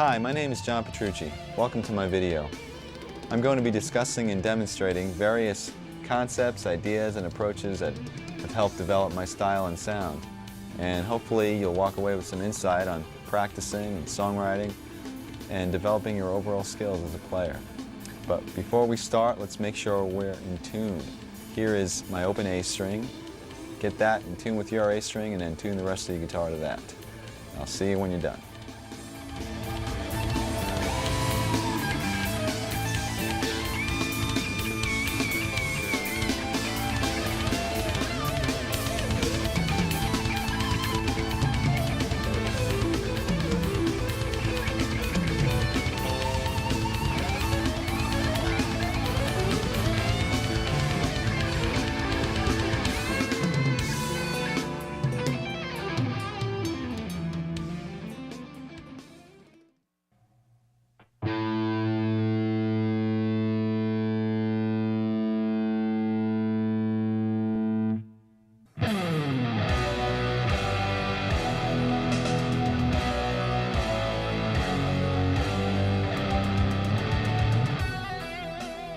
Hi, my name is Jhon Petrucci. Welcome to my video. I'm going to be discussing and demonstrating various concepts, ideas, and approaches that have helped develop my style and sound. And hopefully you'll walk away with some insight on practicing and songwriting and developing your overall skills as a player. But before we start, let's make sure we're in tune. Here is my open A string. Get that in tune with your A string and then tune the rest of your guitar to that. I'll see you when you're done.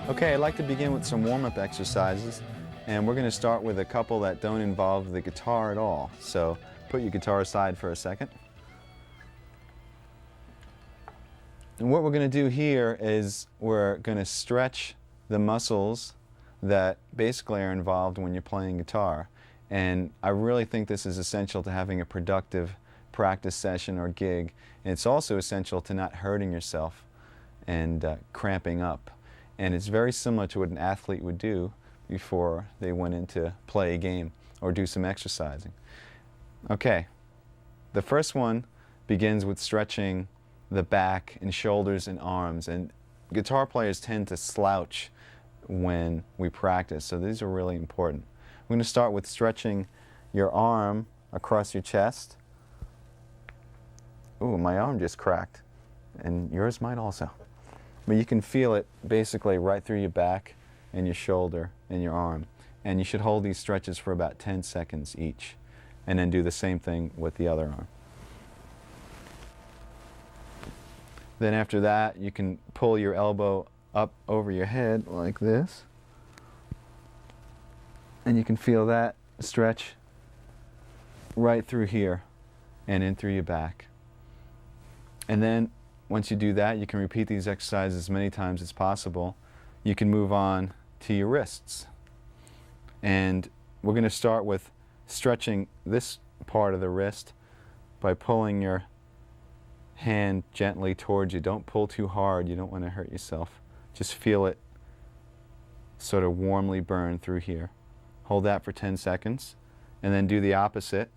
Okay, I'd like to begin with some warm-up exercises, and we're going to start with a couple that don't involve the guitar at all. So put your guitar aside for a second. And what we're going to do here is we're going to stretch the muscles that basically are involved when you're playing guitar. And I really think this is essential to having a productive practice session or gig. And it's also essential to not hurting yourself and cramping up. And it's very similar to what an athlete would do before they went in to play a game or do some exercising. Okay, the first one begins with stretching the back and shoulders and arms. And guitar players tend to slouch when we practice, so these are really important. We're going to start with stretching your arm across your chest. Ooh, my arm just cracked, and yours might also. But you can feel it basically right through your back and your shoulder and your arm. And you should hold these stretches for about 10 seconds each. And then do the same thing with the other arm. Then after that, you can pull your elbow up over your head like this. And you can feel that stretch right through here and in through your back. And then once you do that, you can repeat these exercises as many times as possible. You can move on to your wrists. And we're going to start with stretching this part of the wrist by pulling your hand gently towards you. Don't pull too hard. You don't want to hurt yourself. Just feel it sort of warmly burn through here. Hold that for 10 seconds. And then do the opposite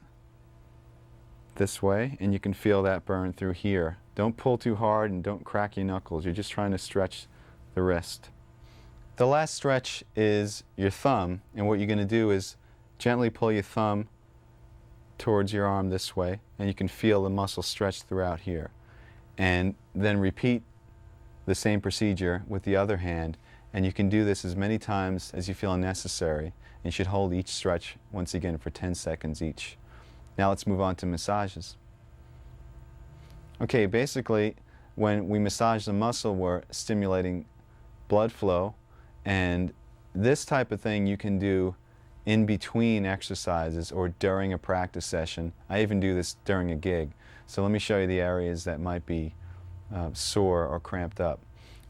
this way, and you can feel that burn through here. Don't pull too hard and don't crack your knuckles. You're just trying to stretch the wrist. The last stretch is your thumb, and what you're going to do is gently pull your thumb towards your arm this way, and you can feel the muscle stretch throughout here. And then repeat the same procedure with the other hand, and you can do this as many times as you feel necessary. And you should hold each stretch once again for 10 seconds each. Now let's move on to massages. Okay, basically when we massage the muscle, we're stimulating blood flow, and this type of thing you can do in between exercises or during a practice session. I even do this during a gig. So let me show you the areas that might be sore or cramped up.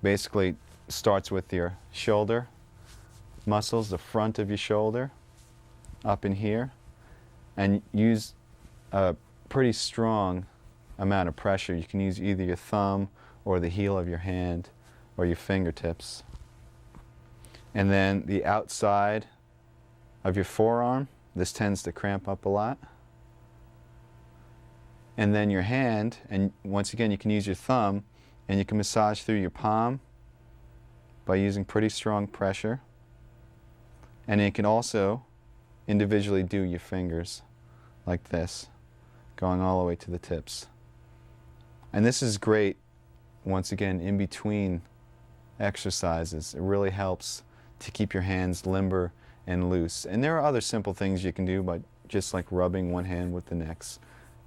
Basically starts with your shoulder muscles, the front of your shoulder, up in here, and use a pretty strong amount of pressure. You can use either your thumb or the heel of your hand or your fingertips. And then the outside of your forearm, this tends to cramp up a lot. And then your hand, and once again you can use your thumb, and you can massage through your palm by using pretty strong pressure. And you can also individually do your fingers like this, going all the way to the tips. And this is great, once again, in between exercises. It really helps to keep your hands limber and loose. And there are other simple things you can do, but just like rubbing one hand with the next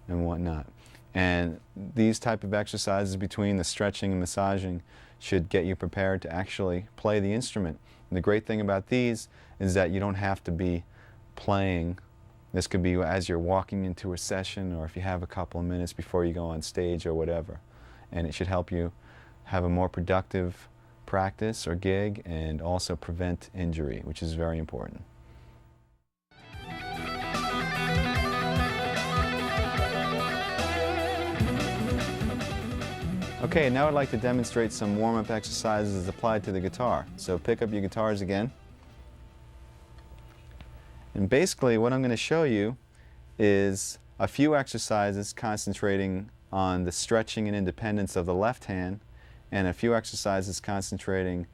and whatnot. And these type of exercises between the stretching and massaging should get you prepared to actually play the instrument. And the great thing about these is that you don't have to be playing. This could be as you're walking into a session, or if you have a couple of minutes before you go on stage or whatever. And it should help you have a more productive practice or gig, and also prevent injury, which is very important. Okay, now I'd like to demonstrate some warm-up exercises applied to the guitar. So pick up your guitars again. And basically what I'm going to show you is a few exercises concentrating on the stretching and independence of the left hand, and a few exercises concentrating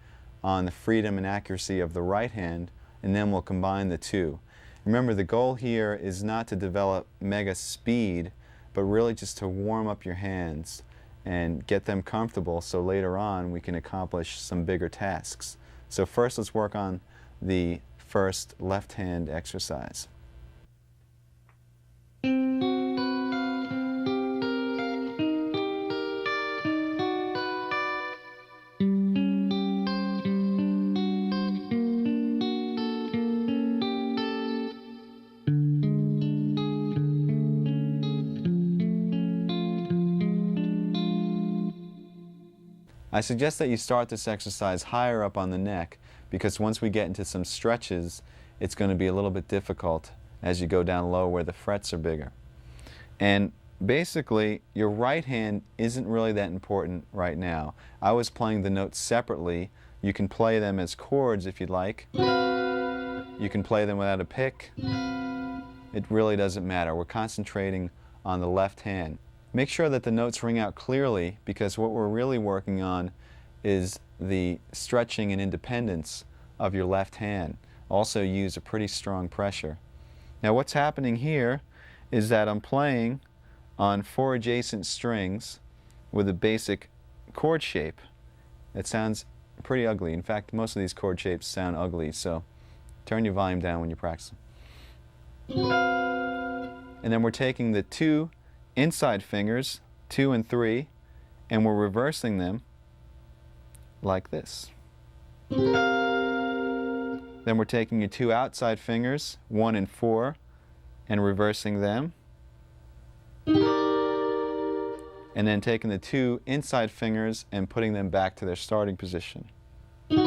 on the freedom and accuracy of the right hand, and then we'll combine the two. Remember, the goal here is not to develop mega speed, but really just to warm up your hands and get them comfortable so later on we can accomplish some bigger tasks. So first let's work on the first left hand exercise. I suggest that you start this exercise higher up on the neck, because once we get into some stretches, it's going to be a little bit difficult as you go down low where the frets are bigger. And basically, your right hand isn't really that important right now. I was playing the notes separately. You can play them as chords if you'd like. You can play them without a pick. It really doesn't matter. We're concentrating on the left hand. Make sure that the notes ring out clearly, because what we're really working on is the stretching and independence of your left hand. Also use a pretty strong pressure. Now what's happening here is that I'm playing on 4 adjacent strings with a basic chord shape. It sounds pretty ugly. In fact, most of these chord shapes sound ugly, so turn your volume down when you practice. And then we're taking the 2 inside fingers, 2 and 3, and we're reversing them like this. Then we're taking your 2 outside fingers, 1 and 4, and reversing them. And then taking the 2 inside fingers and putting them back to their starting position. The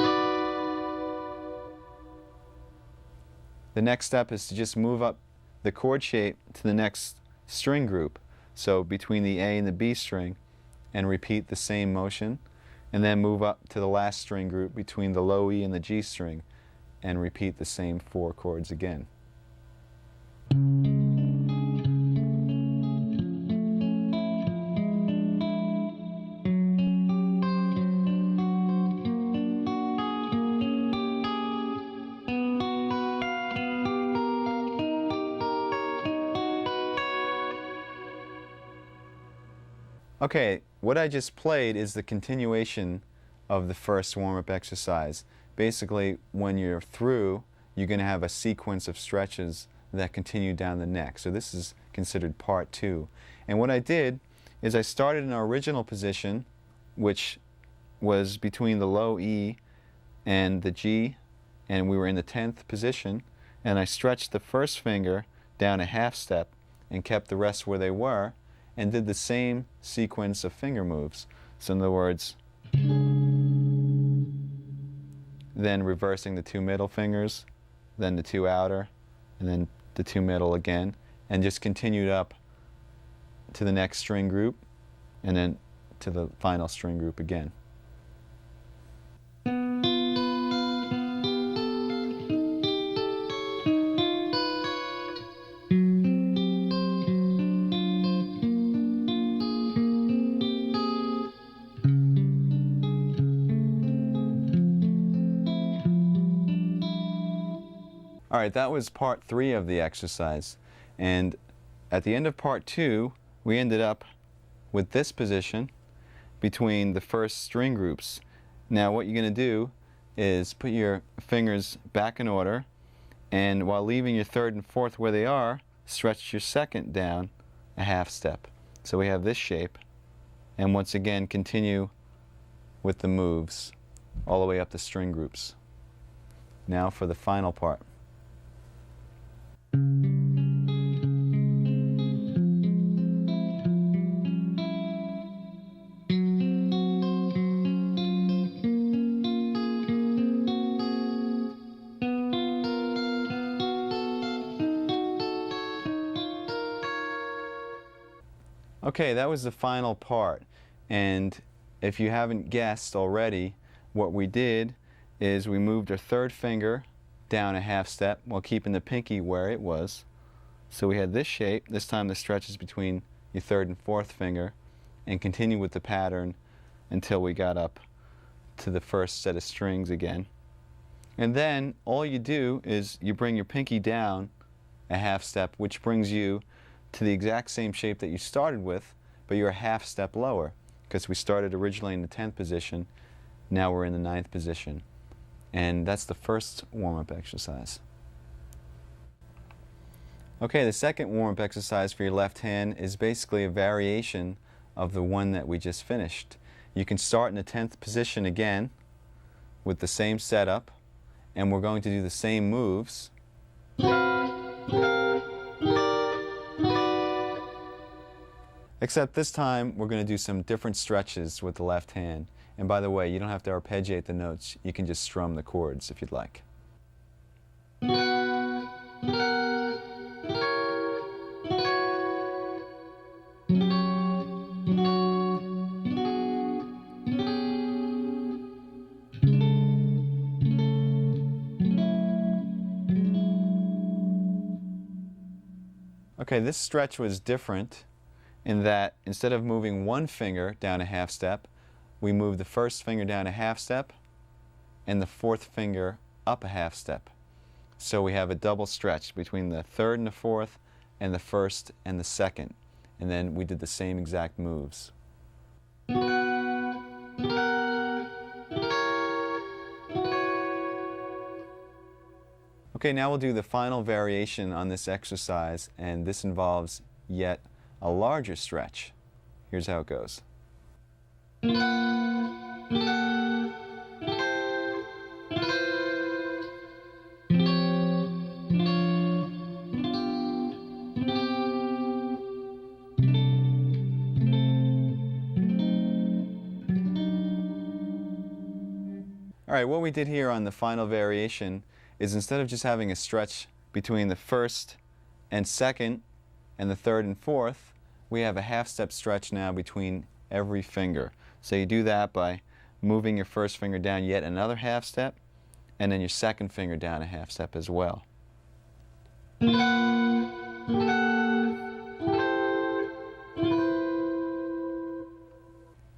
next step is to just move up the chord shape to the next string group. So between the A and the B string, and repeat the same motion, and then move up to the last string group between the low E and the G string, and repeat the same 4 chords again. Okay, what I just played is the continuation of the first warm-up exercise. Basically, when you're through, you're going to have a sequence of stretches that continue down the neck. So this is considered part 2. And what I did is I started in our original position, which was between the low E and the G, and we were in the 10th position, and I stretched the first finger down a half step and kept the rest where they were, and did the same sequence of finger moves. So in other words, then reversing the 2 middle fingers, then the 2 outer, and then the 2 middle again, and just continued up to the next string group, and then to the final string group again. All right, that was part 3 of the exercise. And at the end of part 2, we ended up with this position between the first string groups. Now what you're going to do is put your fingers back in order, and while leaving your 3rd and 4th where they are, stretch your 2nd down a half step. So we have this shape, and once again continue with the moves all the way up the string groups. Now for the final part. Okay, that was the final part, and if you haven't guessed already, what we did is we moved our third finger down a half step while keeping the pinky where it was. So we had this shape. This time the stretch is between your third and fourth finger, and continue with the pattern until we got up to the first set of strings again. And then all you do is you bring your pinky down a half step, which brings you to the exact same shape that you started with, but you're a half step lower, because we started originally in the 10th position, now we're in the 9th position. And that's the first warm-up exercise. Okay, the second warm-up exercise for your left hand is basically a variation of the one that we just finished. You can start in the 10th position again with the same setup, and we're going to do the same moves. Except this time we're going to do some different stretches with the left hand. And by the way, you don't have to arpeggiate the notes, you can just strum the chords if you'd like. Okay, this stretch was different in that instead of moving one finger down a half step, we move the first finger down a half step and the fourth finger up a half step. So we have a double stretch between the third and the fourth and the first and the second. And then we did the same exact moves. Okay, now we'll do the final variation on this exercise, and this involves yet a larger stretch. Here's how it goes. All right, what we did here on the final variation is instead of just having a stretch between the first and second and the third and fourth, we have a half-step stretch now between every finger. So you do that by moving your first finger down yet another half step, and then your second finger down a half step as well.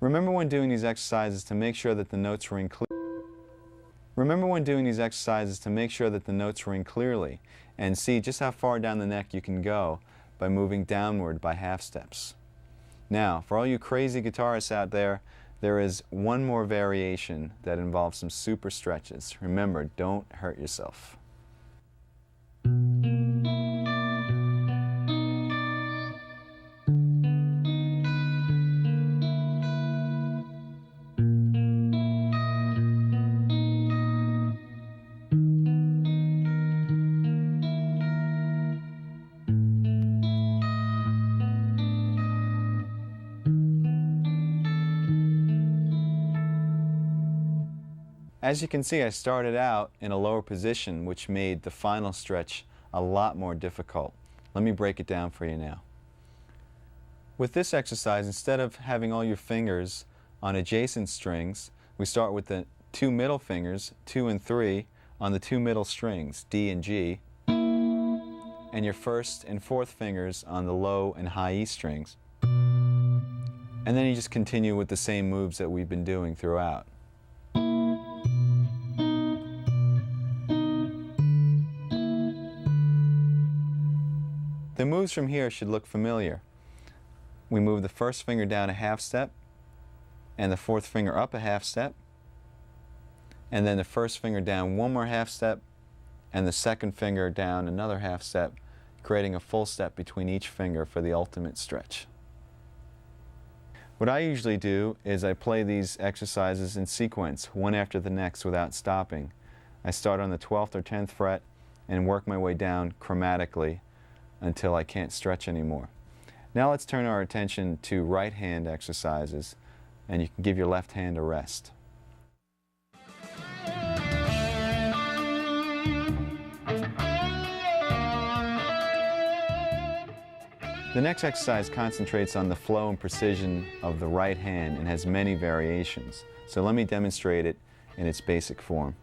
Remember when doing these exercises to make sure that the notes ring clearly. And see just how far down the neck you can go by moving downward by half steps. Now, for all you crazy guitarists out there, there is one more variation that involves some super stretches. Remember, don't hurt yourself. As you can see, I started out in a lower position, which made the final stretch a lot more difficult. Let me break it down for you now. With this exercise, instead of having all your fingers on adjacent strings, we start with the two middle fingers, 2 and 3, on the two middle strings, D and G, and your first and fourth fingers on the low and high E strings. And then you just continue with the same moves that we've been doing throughout. The moves from here should look familiar. We move the first finger down a half step, and the fourth finger up a half step, and then the first finger down one more half step, and the second finger down another half step, creating a full step between each finger for the ultimate stretch. What I usually do is I play these exercises in sequence, one after the next without stopping. I start on the 12th or 10th fret and work my way down chromatically until I can't stretch anymore. Now let's turn our attention to right hand exercises, and you can give your left hand a rest. The next exercise concentrates on the flow and precision of the right hand and has many variations. So let me demonstrate it in its basic form.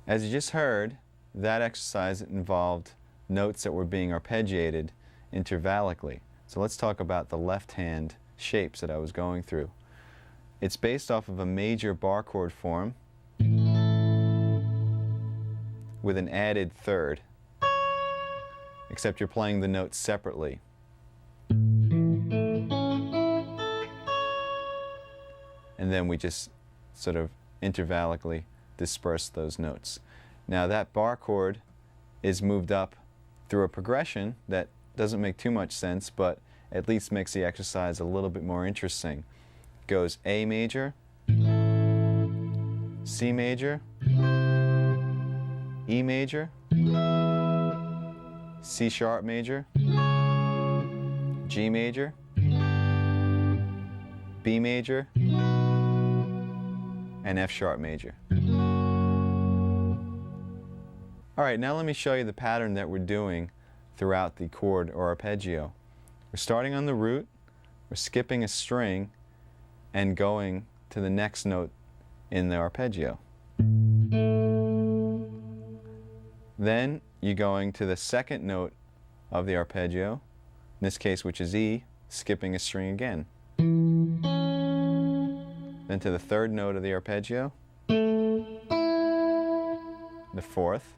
As you just heard, that exercise involved notes that were being arpeggiated intervallically. So let's talk about the left hand shapes that I was going through. It's based off of a major bar chord form with an added third, except you're playing the notes separately. And then we just sort of intervallically disperse those notes. Now that bar chord is moved up through a progression that doesn't make too much sense, but at least makes the exercise a little bit more interesting. It goes A major, C major, E major, C sharp major, G major, B major, and F sharp major. All right, now let me show you the pattern that we're doing throughout the chord or arpeggio. We're starting on the root, we're skipping a string, and going to the next note in the arpeggio. Then you're going to the second note of the arpeggio, in this case which is E, skipping a string again. Then to the third note of the arpeggio, the fourth.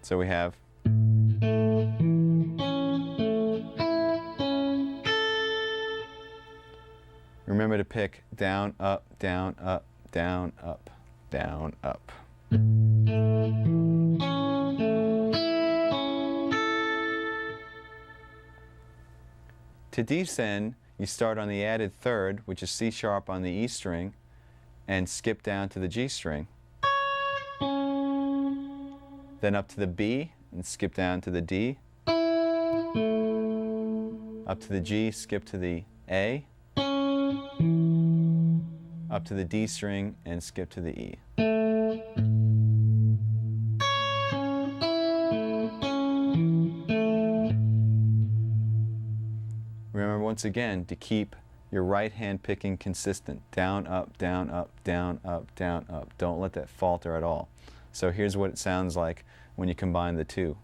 So we have remember to pick down, up, down, up, down, up, down, up. To descend, you start on the added third, which is C sharp on the E string, and skip down to the G string. Then up to the B and skip down to the D. Up to the G, skip to the A. Up to the D string and skip to the E. Remember once again to keep your right hand picking consistent. Down, up, down, up, down, up, down, up. Don't let that falter at all. So here's what it sounds like when you combine the two.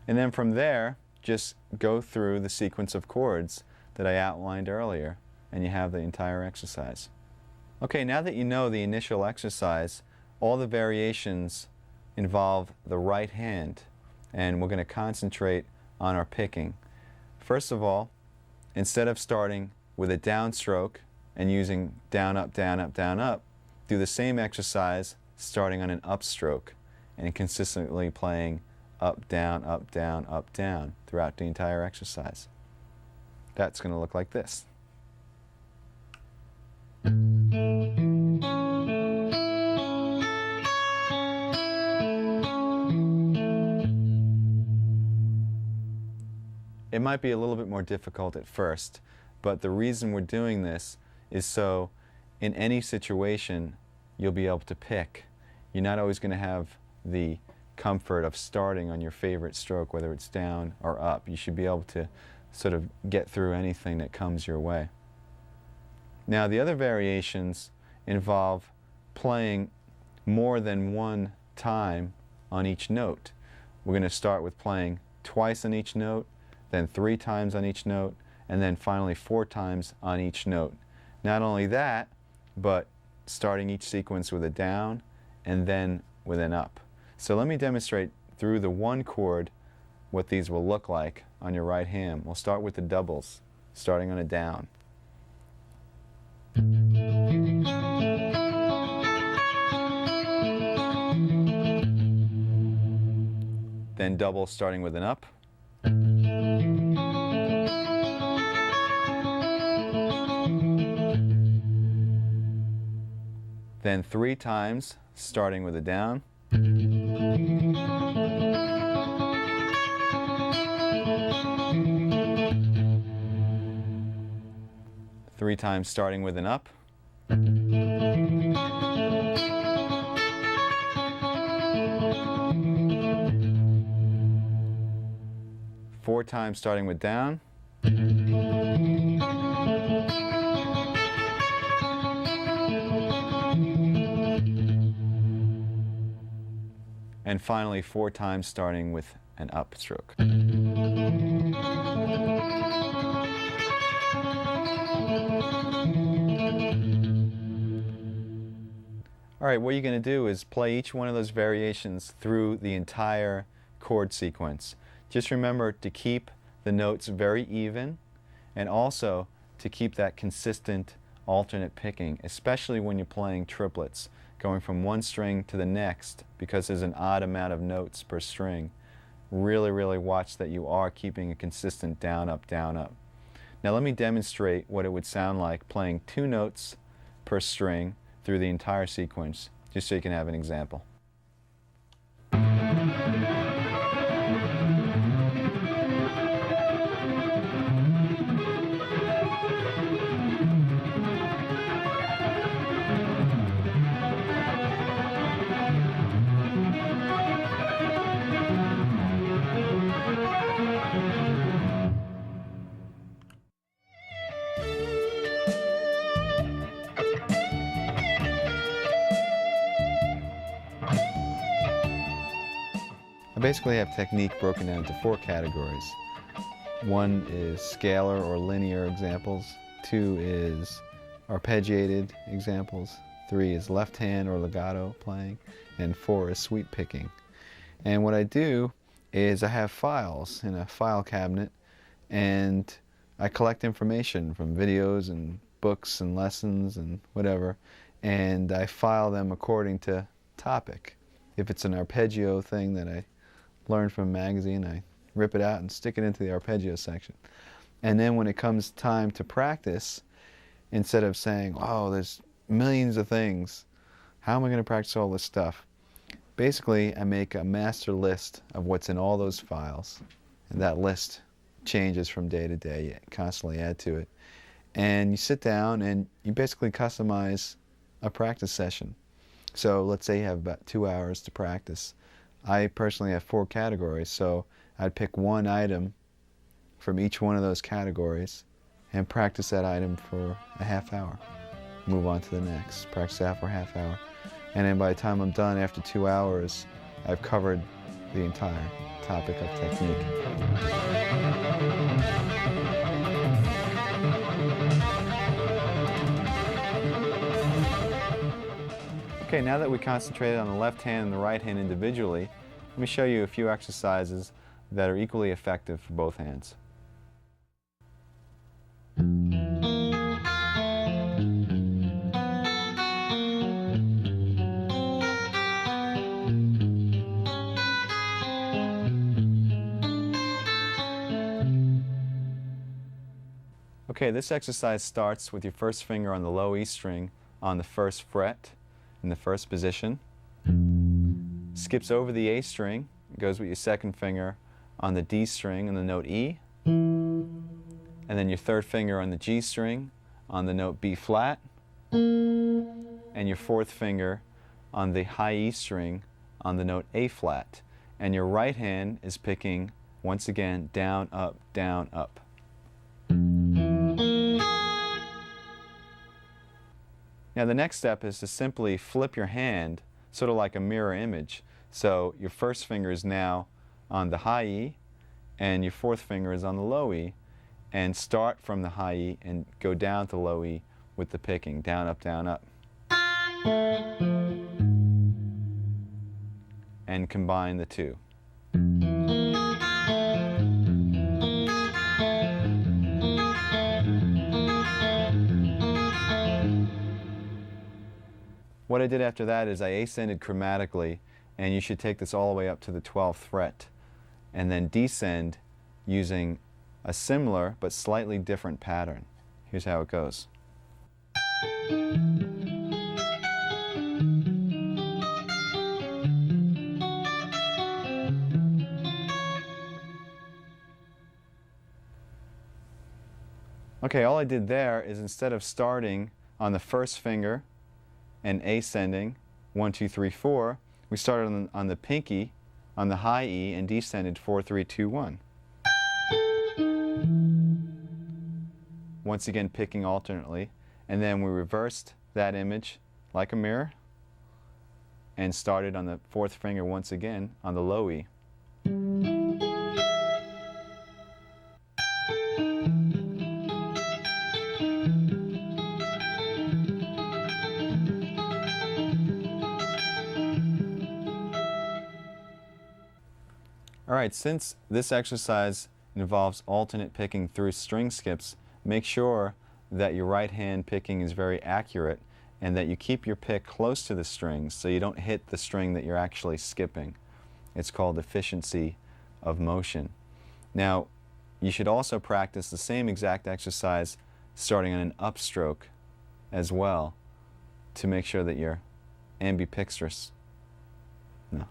And then from there, just go through the sequence of chords that I outlined earlier, and you have the entire exercise. Okay, now that you know the initial exercise, all the variations involve the right hand, and we're going to concentrate on our picking. First of all, instead of starting with a downstroke and using down, up, down, up, down, up, do the same exercise starting on an upstroke and consistently playing up, down, up, down, up, down throughout the entire exercise. That's going to look like this. It might be a little bit more difficult at first, but the reason we're doing this is so in any situation you'll be able to pick. You're not always going to have the comfort of starting on your favorite stroke, whether it's down or up. You should be able to sort of get through anything that comes your way. Now, the other variations involve playing more than one time on each note. We're going to start with playing twice on each note, then 3 times on each note, and then finally 4 times on each note. Not only that, but starting each sequence with a down and then with an up. So let me demonstrate through the one chord what these will look like on your right hand. We'll start with the doubles, starting on a down. Then double starting with an up. Then 3 times starting with a down. Three times starting with an up. Four times starting with down. And finally 4 times starting with an up stroke. All right, what you're going to do is play each one of those variations through the entire chord sequence. Just remember to keep the notes very even, and also to keep that consistent alternate picking, especially when you're playing triplets, going from one string to the next because there's an odd amount of notes per string. Really watch that you are keeping a consistent down, up, down, up. Now let me demonstrate what it would sound like playing 2 notes per string through the entire sequence, just so you can have an example. I basically have technique broken down into 4 categories. 1 is scalar or linear examples, 2 is arpeggiated examples, 3 is left hand or legato playing, and 4 is sweep picking. And what I do is I have files in a file cabinet, and I collect information from videos and books and lessons and whatever, and I file them according to topic. If it's an arpeggio thing that I learned from a magazine, I rip it out and stick it into the arpeggio section. And then when it comes time to practice, instead of saying, oh, there's millions of things, how am I going to practice all this stuff? Basically, I make a master list of what's in all those files, and that list changes from day to day. You constantly add to it. And you sit down and you basically customize a practice session. So let's say you have about 2 hours to practice. I personally have 4 categories, so I'd pick one item from each one of those categories and practice that item for a half hour. Move on to the next, practice that for a half hour. And then by the time I'm done after 2 hours, I've covered the entire topic of technique. Okay, now that we concentrated on the left hand and the right hand individually, let me show you a few exercises that are equally effective for both hands. Okay, this exercise starts with your first finger on the low E string on the first fret in the first position, skips over the A string, goes with your second finger on the D string on the note E, and then your third finger on the G string on the note B flat, and your fourth finger on the high E string on the note A flat. And your right hand is picking, once again, down, up, down, up. Now the next step is to simply flip your hand, sort of like a mirror image. So your first finger is now on the high E, and your fourth finger is on the low E, and start from the high E and go down to low E with the picking, down, up, down, up. And combine the two. What I did after that is I ascended chromatically, and you should take this all the way up to the 12th fret, and then descend using a similar but slightly different pattern. Here's how it goes. Okay, all I did there is instead of starting on the first finger and ascending 1, 2, 3, 4, we started on the pinky on the high E and descended 4, 3, 2, 1. Once again picking alternately, and then we reversed that image like a mirror and started on the fourth finger once again on the low E. Alright, since this exercise involves alternate picking through string skips, make sure that your right hand picking is very accurate and that you keep your pick close to the strings so you don't hit the string that you're actually skipping. It's called efficiency of motion. Now, you should also practice the same exact exercise starting on an upstroke as well to make sure that you're ambidextrous. No.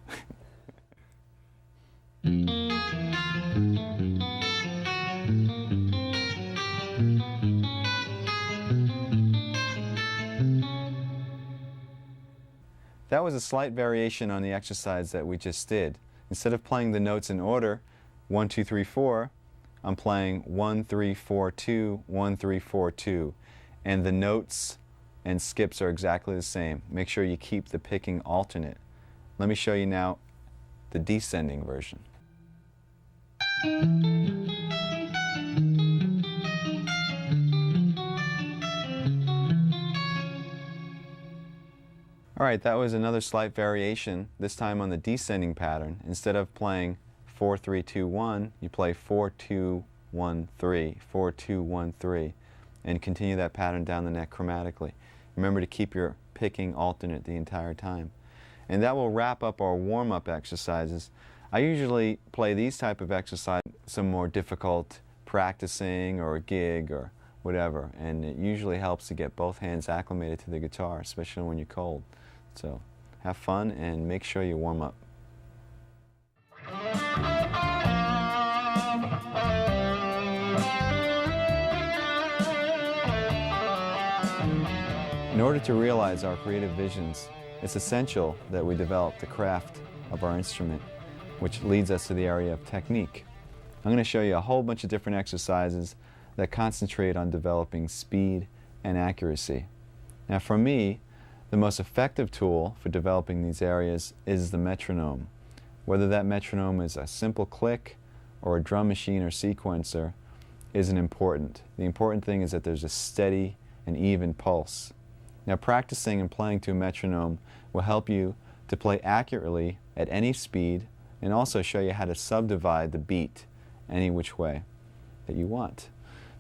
That was a slight variation on the exercise that we just did. Instead of playing the notes in order, 1, 2, 3, 4, I'm playing 1, 3, 4, 2, 1, 3, 4, 2. And the notes and skips are exactly the same. Make sure you keep the picking alternate. Let me show you now the descending version. Alright, that was another slight variation, this time on the descending pattern. Instead of playing 4, 3, 2, 1, you play 4, 2, 1, 3, 4, 2, 1, 3, and continue that pattern down the neck chromatically. Remember to keep your picking alternate the entire time. And that will wrap up our warm-up exercises. I usually play these type of exercises, some more difficult practicing or a gig or whatever, and it usually helps to get both hands acclimated to the guitar, especially when you're cold. So have fun and make sure you warm up. In order to realize our creative visions, it's essential that we develop the craft of our instrument, which leads us to the area of technique. I'm going to show you a whole bunch of different exercises that concentrate on developing speed and accuracy. Now for me, the most effective tool for developing these areas is the metronome. Whether that metronome is a simple click or a drum machine or sequencer isn't important. The important thing is that there's a steady and even pulse. Now practicing and playing to a metronome will help you to play accurately at any speed and also show you how to subdivide the beat any which way that you want.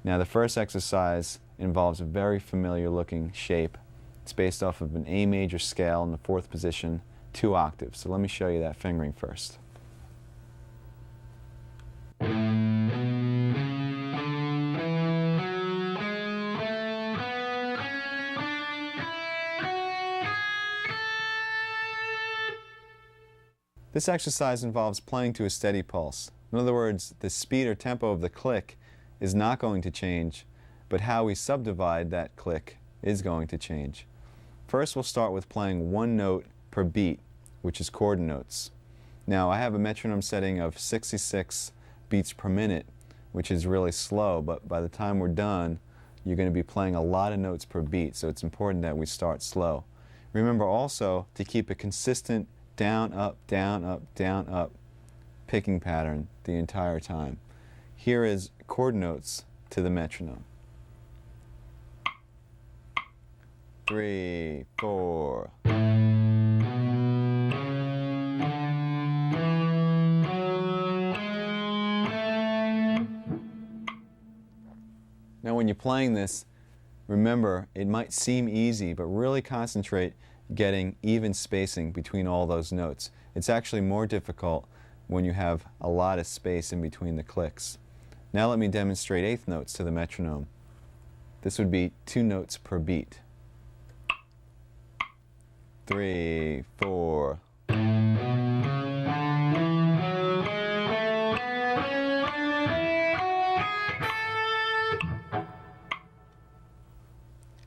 Now the first exercise involves a very familiar looking shape. It's based off of an A major scale in the 4th position, 2 octaves. So let me show you that fingering first. This exercise involves playing to a steady pulse. In other words, the speed or tempo of the click is not going to change, but how we subdivide that click is going to change. First, we'll start with playing one note per beat which is chord notes. Now I have a metronome setting of 66 beats per minute, which is really slow, but by the time we're done, you're going to be playing a lot of notes per beat, so it's important that we start slow. Remember also to keep a consistent down, up, down, up, down, up picking pattern the entire time. Here is chord notes to the metronome. 3, 4. Now when you're playing this, remember, it might seem easy, but really concentrate getting even spacing between all those notes. It's actually more difficult when you have a lot of space in between the clicks. Now let me demonstrate eighth notes to the metronome. This would be 2 notes per beat. 3, 4.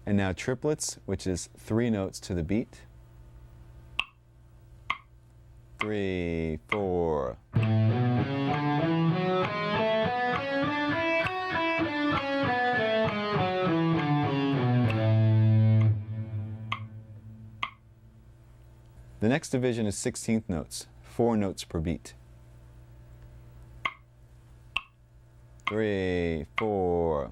And now triplets, which is 3 notes to the beat. 3, 4. The next division is 16th notes, 4 notes per beat. 3, 4.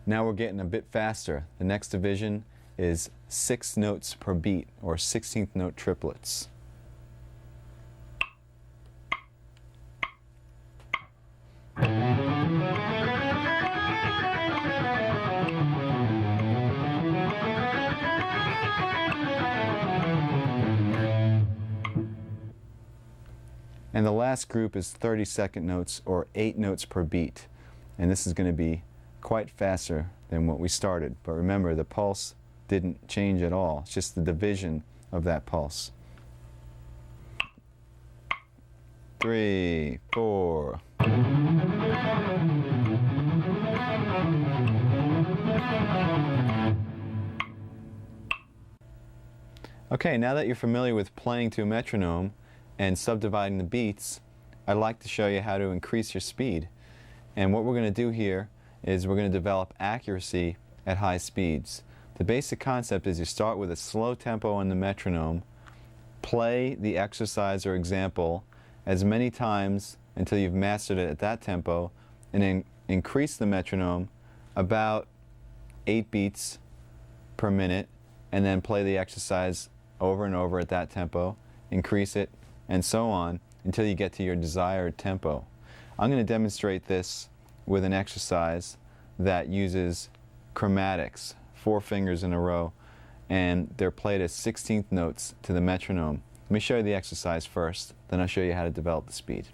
Now we're getting a bit faster. The next division is 6 notes per beat, or 16th note triplets. And the last group is 32nd notes, or 8 notes per beat. And this is going to be quite faster than what we started. But remember, the pulse didn't change at all. It's just the division of that pulse. 3, 4. Okay, now that you're familiar with playing to a metronome and subdividing the beats, I'd like to show you how to increase your speed. And what we're going to do here is we're going to develop accuracy at high speeds. The basic concept is you start with a slow tempo on the metronome, play the exercise or example as many times until you've mastered it at that tempo, and then increase the metronome about 8 beats per minute, and then play the exercise over and over at that tempo, increase it, and so on until you get to your desired tempo. I'm going to demonstrate this with an exercise that uses chromatics, 4 fingers in a row, and they're played as 16th notes to the metronome. Let me show you the exercise first, then I'll show you how to develop the speed.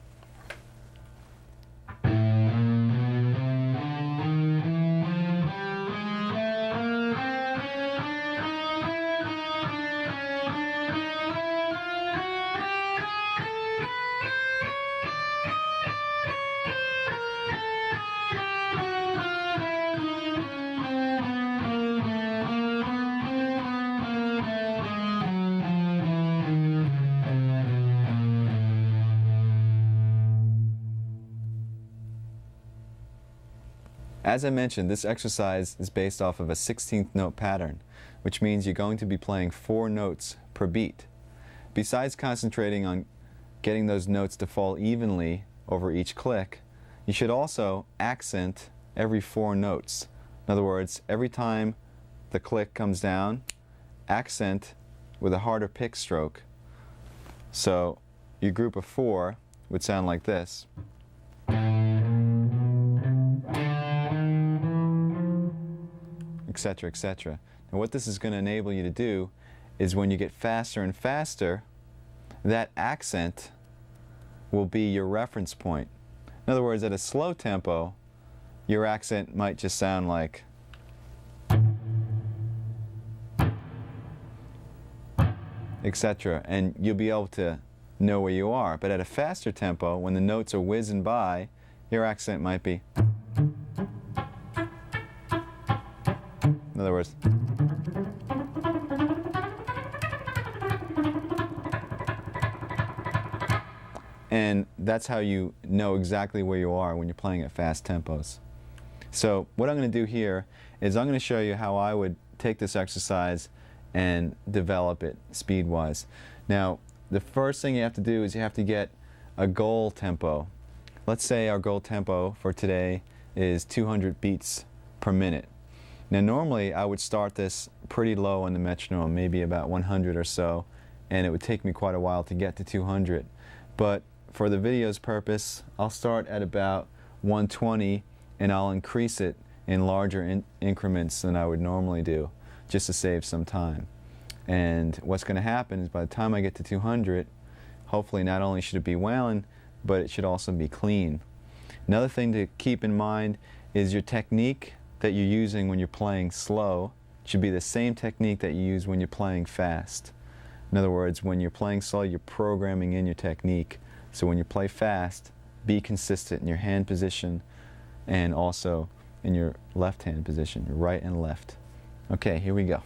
As I mentioned, this exercise is based off of a 16th note pattern, which means you're going to be playing 4 notes per beat. Besides concentrating on getting those notes to fall evenly over each click, you should also accent every 4 notes. In other words, every time the click comes down, accent with a harder pick stroke. So your group of 4 would sound like this. Etc., etc. And what this is going to enable you to do is when you get faster and faster, that accent will be your reference point. In other words, at a slow tempo, your accent might just sound like, etc. And you'll be able to know where you are. But at a faster tempo, when the notes are whizzing by, your accent might be. In other words. And that's how you know exactly where you are when you're playing at fast tempos. So what I'm going to do here is I'm going to show you how I would take this exercise and develop it speed-wise. Now, the first thing you have to do is you have to get a goal tempo. Let's say our goal tempo for today is 200 beats per minute. Now normally I would start this pretty low on the metronome, maybe about 100 or so, and it would take me quite a while to get to 200. But for the video's purpose, I'll start at about 120 and I'll increase it in larger increments than I would normally do, just to save some time. And what's going to happen is by the time I get to 200, hopefully not only should it be wailing, but it should also be clean. Another thing to keep in mind is your technique that you're using when you're playing slow should be the same technique that you use when you're playing fast. In other words, when you're playing slow, you're programming in your technique. So when you play fast, be consistent in your hand position and also in your left hand position, your right and left. Okay, here we go.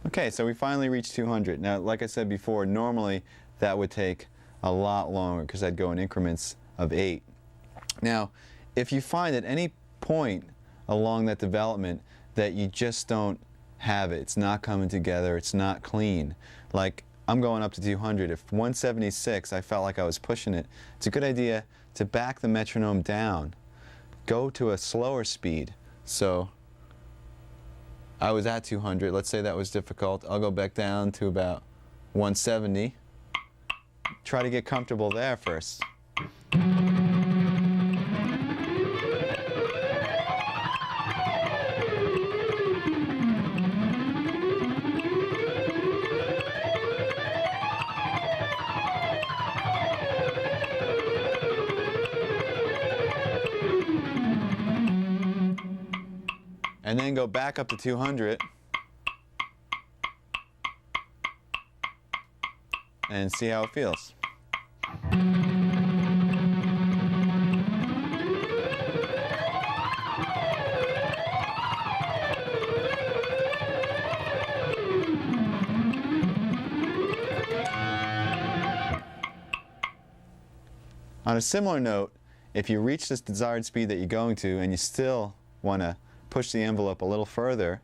Okay, so we finally reached 200. Now, like I said before, normally that would take a lot longer because I'd go in increments of 8. Now, if you find at any point along that development that you just don't have it, it's not coming together, it's not clean, like I'm going up to 200. If 176, I felt like I was pushing it, it's a good idea to back the metronome down. Go to a slower speed. So I was at 200, let's say that was difficult. I'll go back down to about 170. Try to get comfortable there first. And then go back up to 200 and see how it feels. On a similar note, if you reach this desired speed that you're going to and you still want to push the envelope a little further,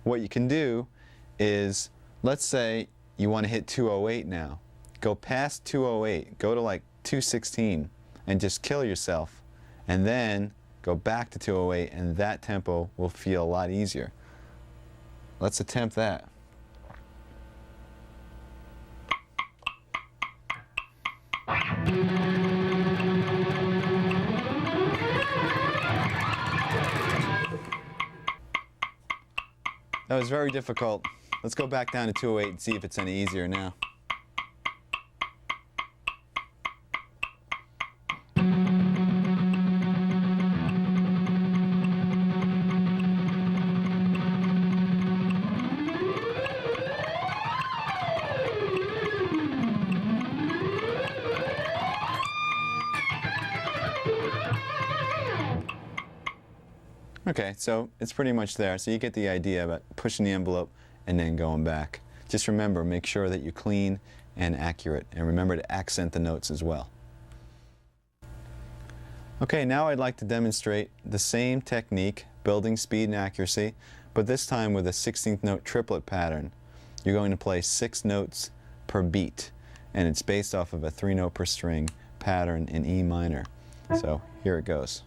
what you can do is, let's say you want to hit 208 now. Go past 208, go to like 216 and just kill yourself, and then go back to 208 and that tempo will feel a lot easier. Let's attempt that. That was very difficult. Let's go back down to 208 and see if it's any easier now. Okay, so it's pretty much there. So you get the idea about pushing the envelope and then going back. Just remember, make sure that you're clean and accurate, and remember to accent the notes as well. Okay, now I'd like to demonstrate the same technique, building speed and accuracy, but this time with a 16th note triplet pattern. You're going to play 6 notes per beat, and it's based off of a 3-note per string pattern in E minor. So here it goes.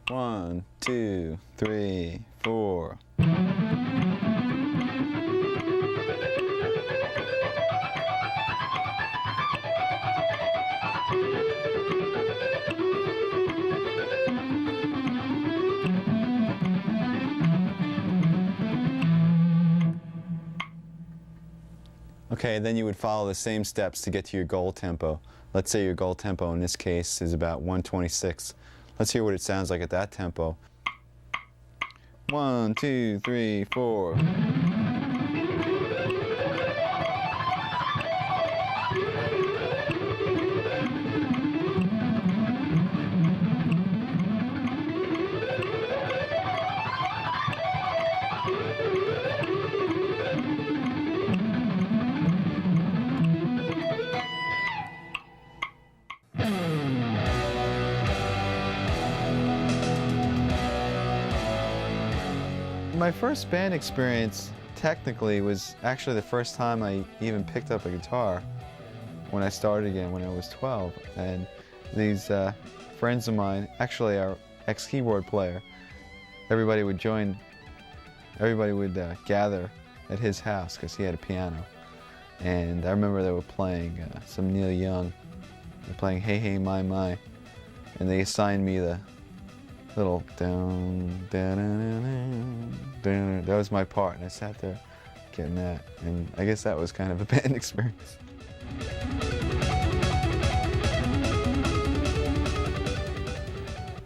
One, two, three, four. Okay, then you would follow the same steps to get to your goal tempo. Let's say your goal tempo in this case is about 126. Let's hear what it sounds like at that tempo. 1, 2, 3, 4. My first band experience technically was actually the first time I even picked up a guitar when I started again when I was 12. And these friends of mine, actually our ex-keyboard player, everybody would gather at his house because he had a piano. And I remember they were playing some Neil Young. They were playing Hey Hey My My. And they assigned me the little down, down, down, down. That was my part, and I sat there getting that. And I guess that was kind of a band experience.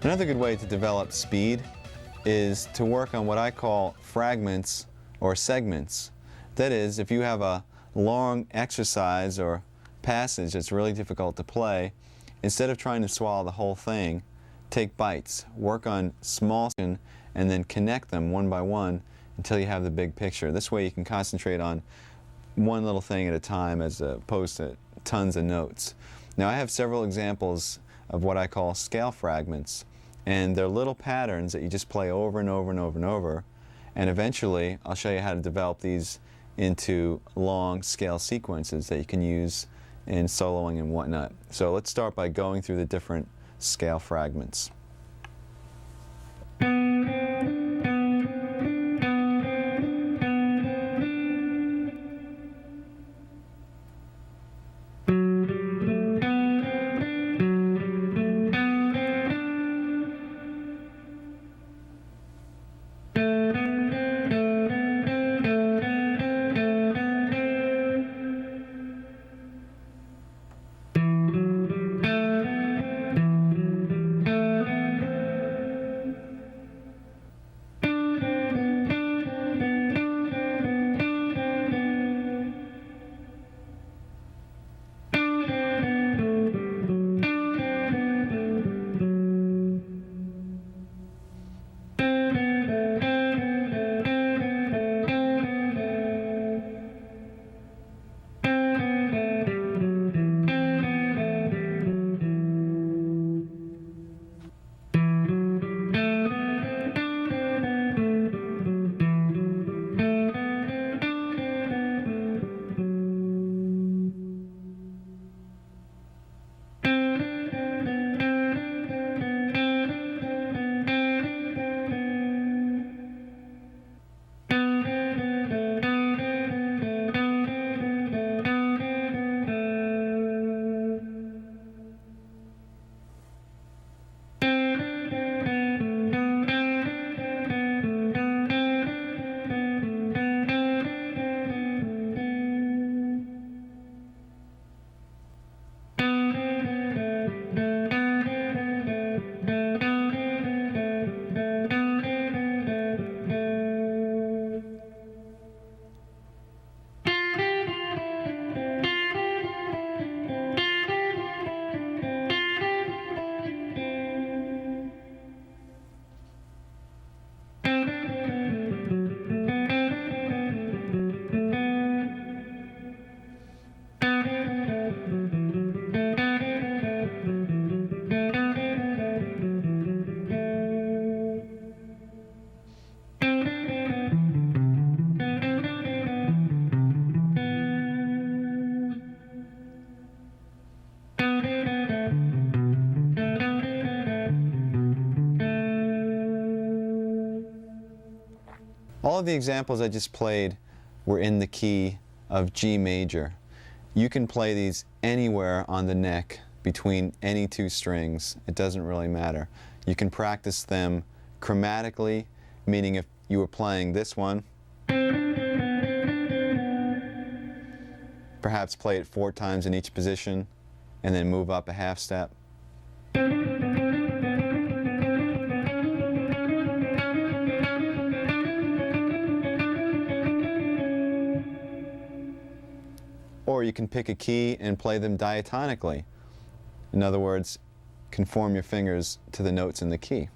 Another good way to develop speed is to work on what I call fragments or segments. That is, if you have a long exercise or passage that's really difficult to play, instead of trying to swallow the whole thing, take bites, work on small and then connect them one by one until you have the big picture. This way you can concentrate on one little thing at a time as opposed to tons of notes. Now I have several examples of what I call scale fragments, and they're little patterns that you just play over and over and over and over, and eventually I'll show you how to develop these into long scale sequences that you can use in soloing and whatnot. So let's start by going through the different scale fragments. All of the examples I just played were in the key of G major. You can play these anywhere on the neck between any two strings. It doesn't really matter. You can practice them chromatically, meaning if you were playing this one, perhaps play it 4 times in each position and then move up a half step. Or you can pick a key and play them diatonically. In other words, conform your fingers to the notes in the key.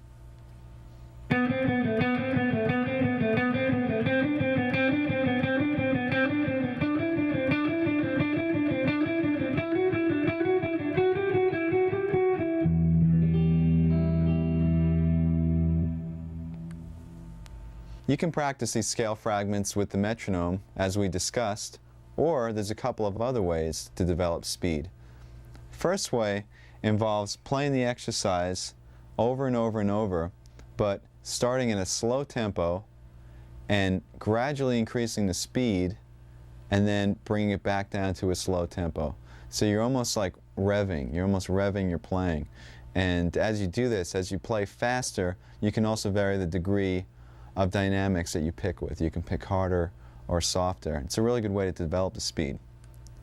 You can practice these scale fragments with the metronome, as we discussed, or there's a couple of other ways to develop speed. First way involves playing the exercise over and over and over, but starting in a slow tempo and gradually increasing the speed and then bringing it back down to a slow tempo. So you're almost like revving, your playing. And as you do this, as you play faster, you can also vary the degree of dynamics that you pick with. You can pick harder or softer. It's a really good way to develop the speed.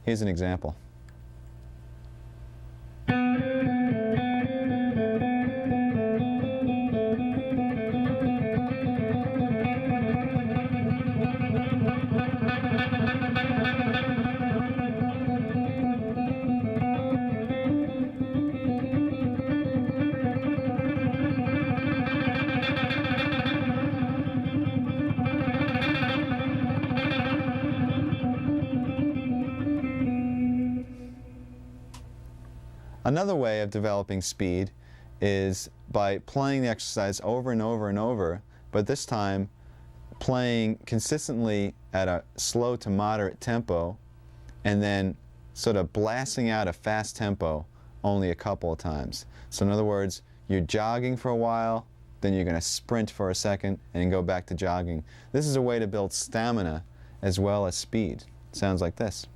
Here's an example. Another way of developing speed is by playing the exercise over and over and over, but this time playing consistently at a slow to moderate tempo and then sort of blasting out a fast tempo only a couple of times. So in other words, you're jogging for a while, then you're going to sprint for a second and go back to jogging. This is a way to build stamina as well as speed. It sounds like this.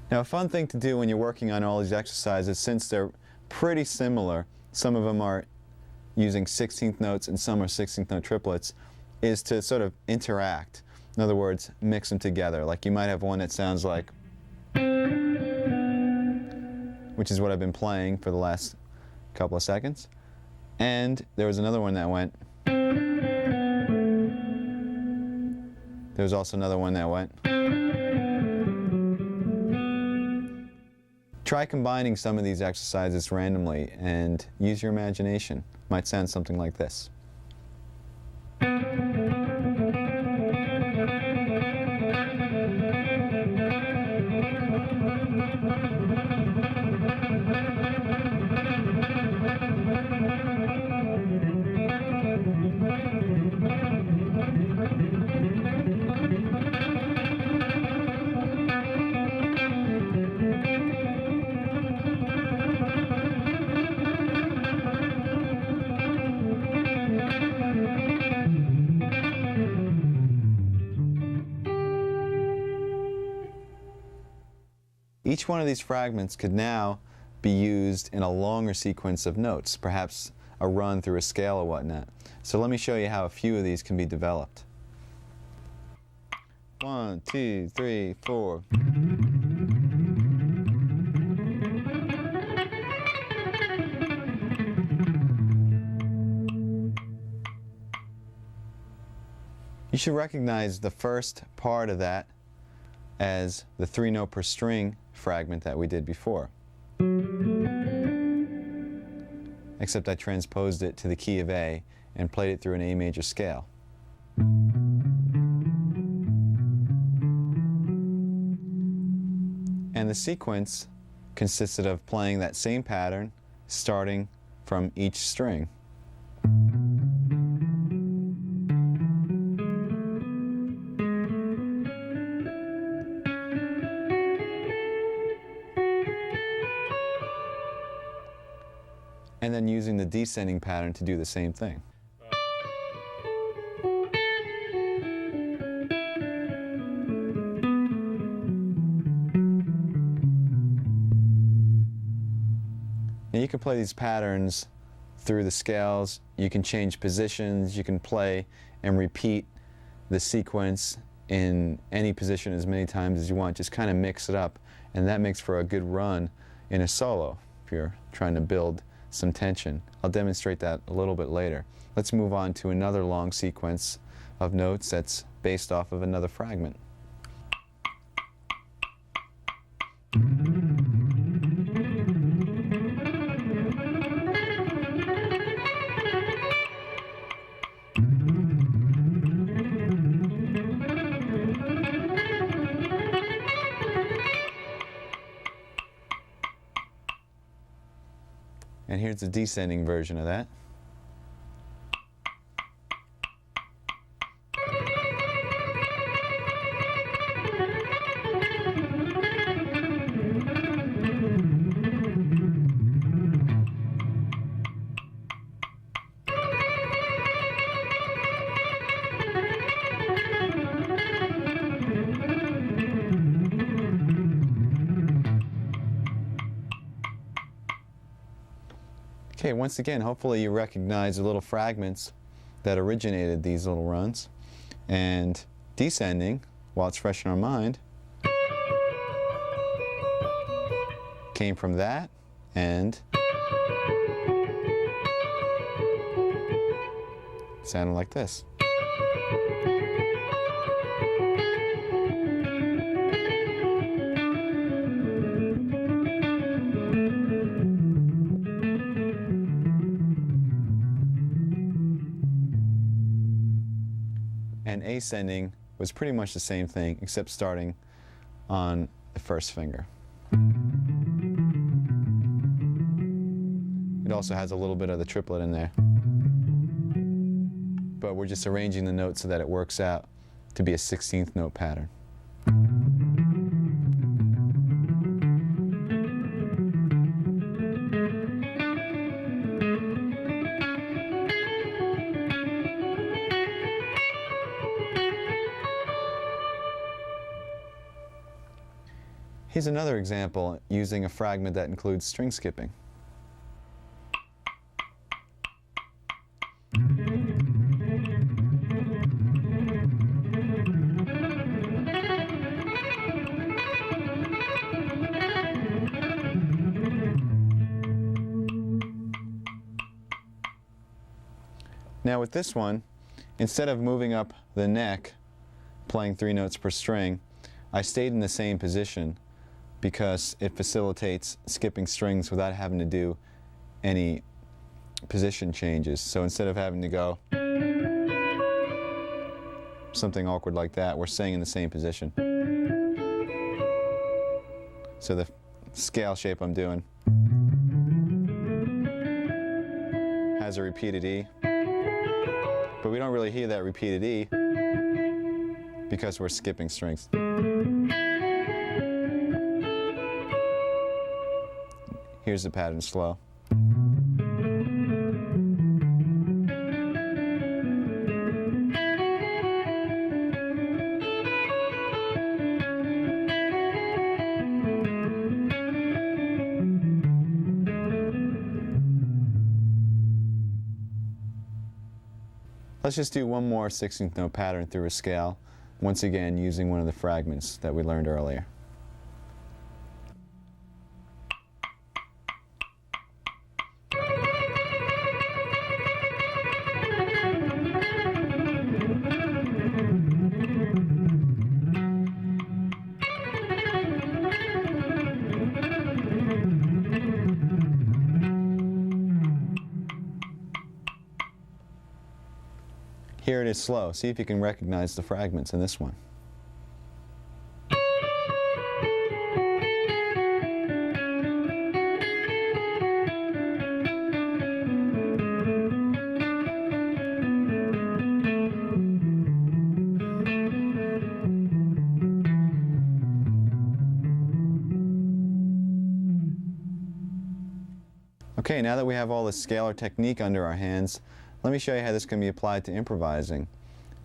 Now, a fun thing to do when you're working on all these exercises, since they're pretty similar, some of them are using 16th notes and some are 16th note triplets, is to sort of interact. In other words, mix them together. Like you might have one that sounds like, which is what I've been playing for the last couple of seconds. And there was another one that went. There was also another one that went. Try combining some of these exercises randomly and use your imagination. It might sound something like this. Each one of these fragments could now be used in a longer sequence of notes, perhaps a run through a scale or whatnot. So let me show you how a few of these can be developed. 1, 2, 3, 4. You should recognize the first part of that as the 3-note per string fragment that we did before. Except I transposed it to the key of A and played it through an A major scale. And the sequence consisted of playing that same pattern starting from each string. And then using the descending pattern to do the same thing. Now you can play these patterns through the scales. You can change positions. You can play and repeat the sequence in any position as many times as you want. Just kind of mix it up, and that makes for a good run in a solo if you're trying to build some tension. I'll demonstrate that a little bit later. Let's move on to another long sequence of notes that's based off of another fragment. And here's the descending version of that. Okay, once again, hopefully you recognize the little fragments that originated these little runs. And descending, while it's fresh in our mind, came from that and sounded like this. And ascending was pretty much the same thing, except starting on the first finger. It also has a little bit of the triplet in there. But we're just arranging the notes so that it works out to be a 16th note pattern. Here's another example using a fragment that includes string skipping. Now with this one, instead of moving up the neck, playing 3 notes per string, I stayed in the same position because it facilitates skipping strings without having to do any position changes. So instead of having to go something awkward like that, we're staying in the same position. So the scale shape I'm doing has a repeated E, but we don't really hear that repeated E because we're skipping strings. Here's the pattern slow. Let's just do one more 16th note pattern through a scale, once again using one of the fragments that we learned earlier. Here it is slow. See if you can recognize the fragments in this one. Okay, now that we have all the scalar technique under our hands, let me show you how this can be applied to improvising.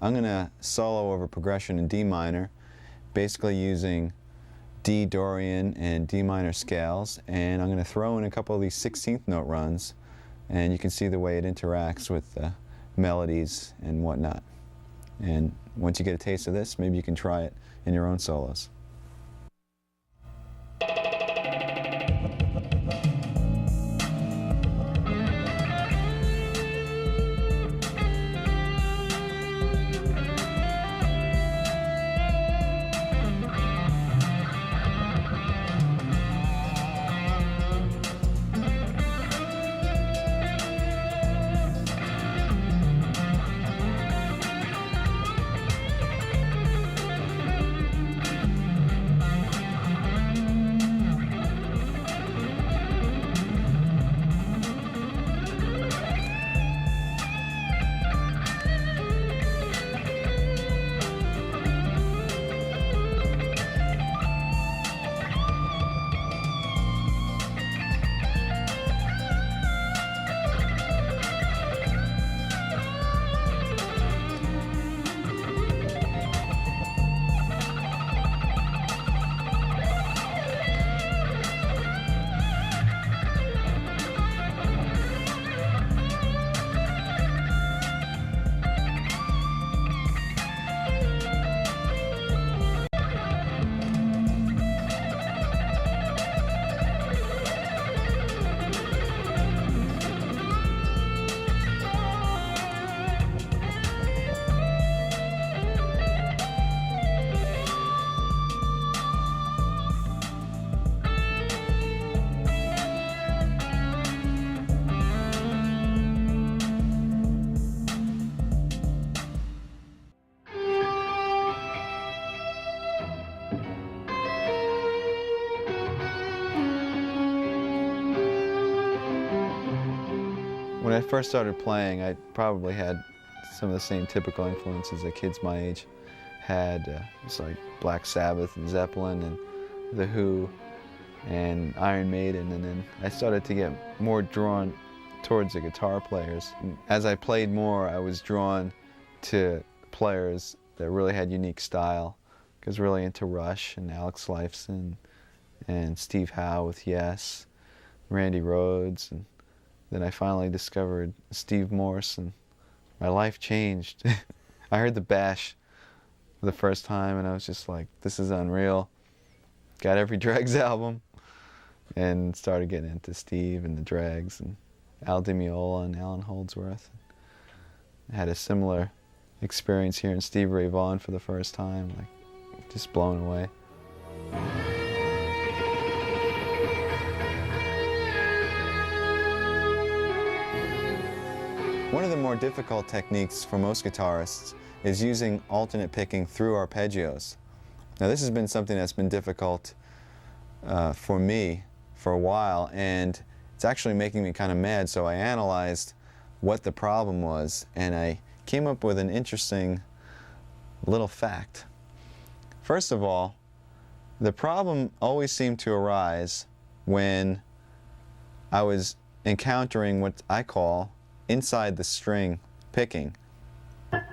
I'm going to solo over progression in D minor, basically using D Dorian and D minor scales, and I'm going to throw in a couple of these 16th note runs, and you can see the way it interacts with the melodies and whatnot. And once you get a taste of this, maybe you can try it in your own solos. When I first started playing, I probably had some of the same typical influences that kids my age had. It's like Black Sabbath and Zeppelin and The Who and Iron Maiden, and then I started to get more drawn towards the guitar players. And as I played more, I was drawn to players that really had unique style. I was really into Rush and Alex Lifeson and Steve Howe with Yes, Randy Rhoads, and then I finally discovered Steve Morse, and my life changed. I heard the Bash for the first time, and I was just like, this is unreal. Got every Dregs album, and started getting into Steve and the Dregs, and Al Di Meola and Alan Holdsworth. I had a similar experience hearing Stevie Ray Vaughan for the first time, like just blown away. One of the more difficult techniques for most guitarists is using alternate picking through arpeggios. Now this has been something that's been difficult for me for a while, and it's actually making me kind of mad, so I analyzed what the problem was, and I came up with an interesting little fact. First of all, the problem always seemed to arise when I was encountering what I call inside the string picking. Now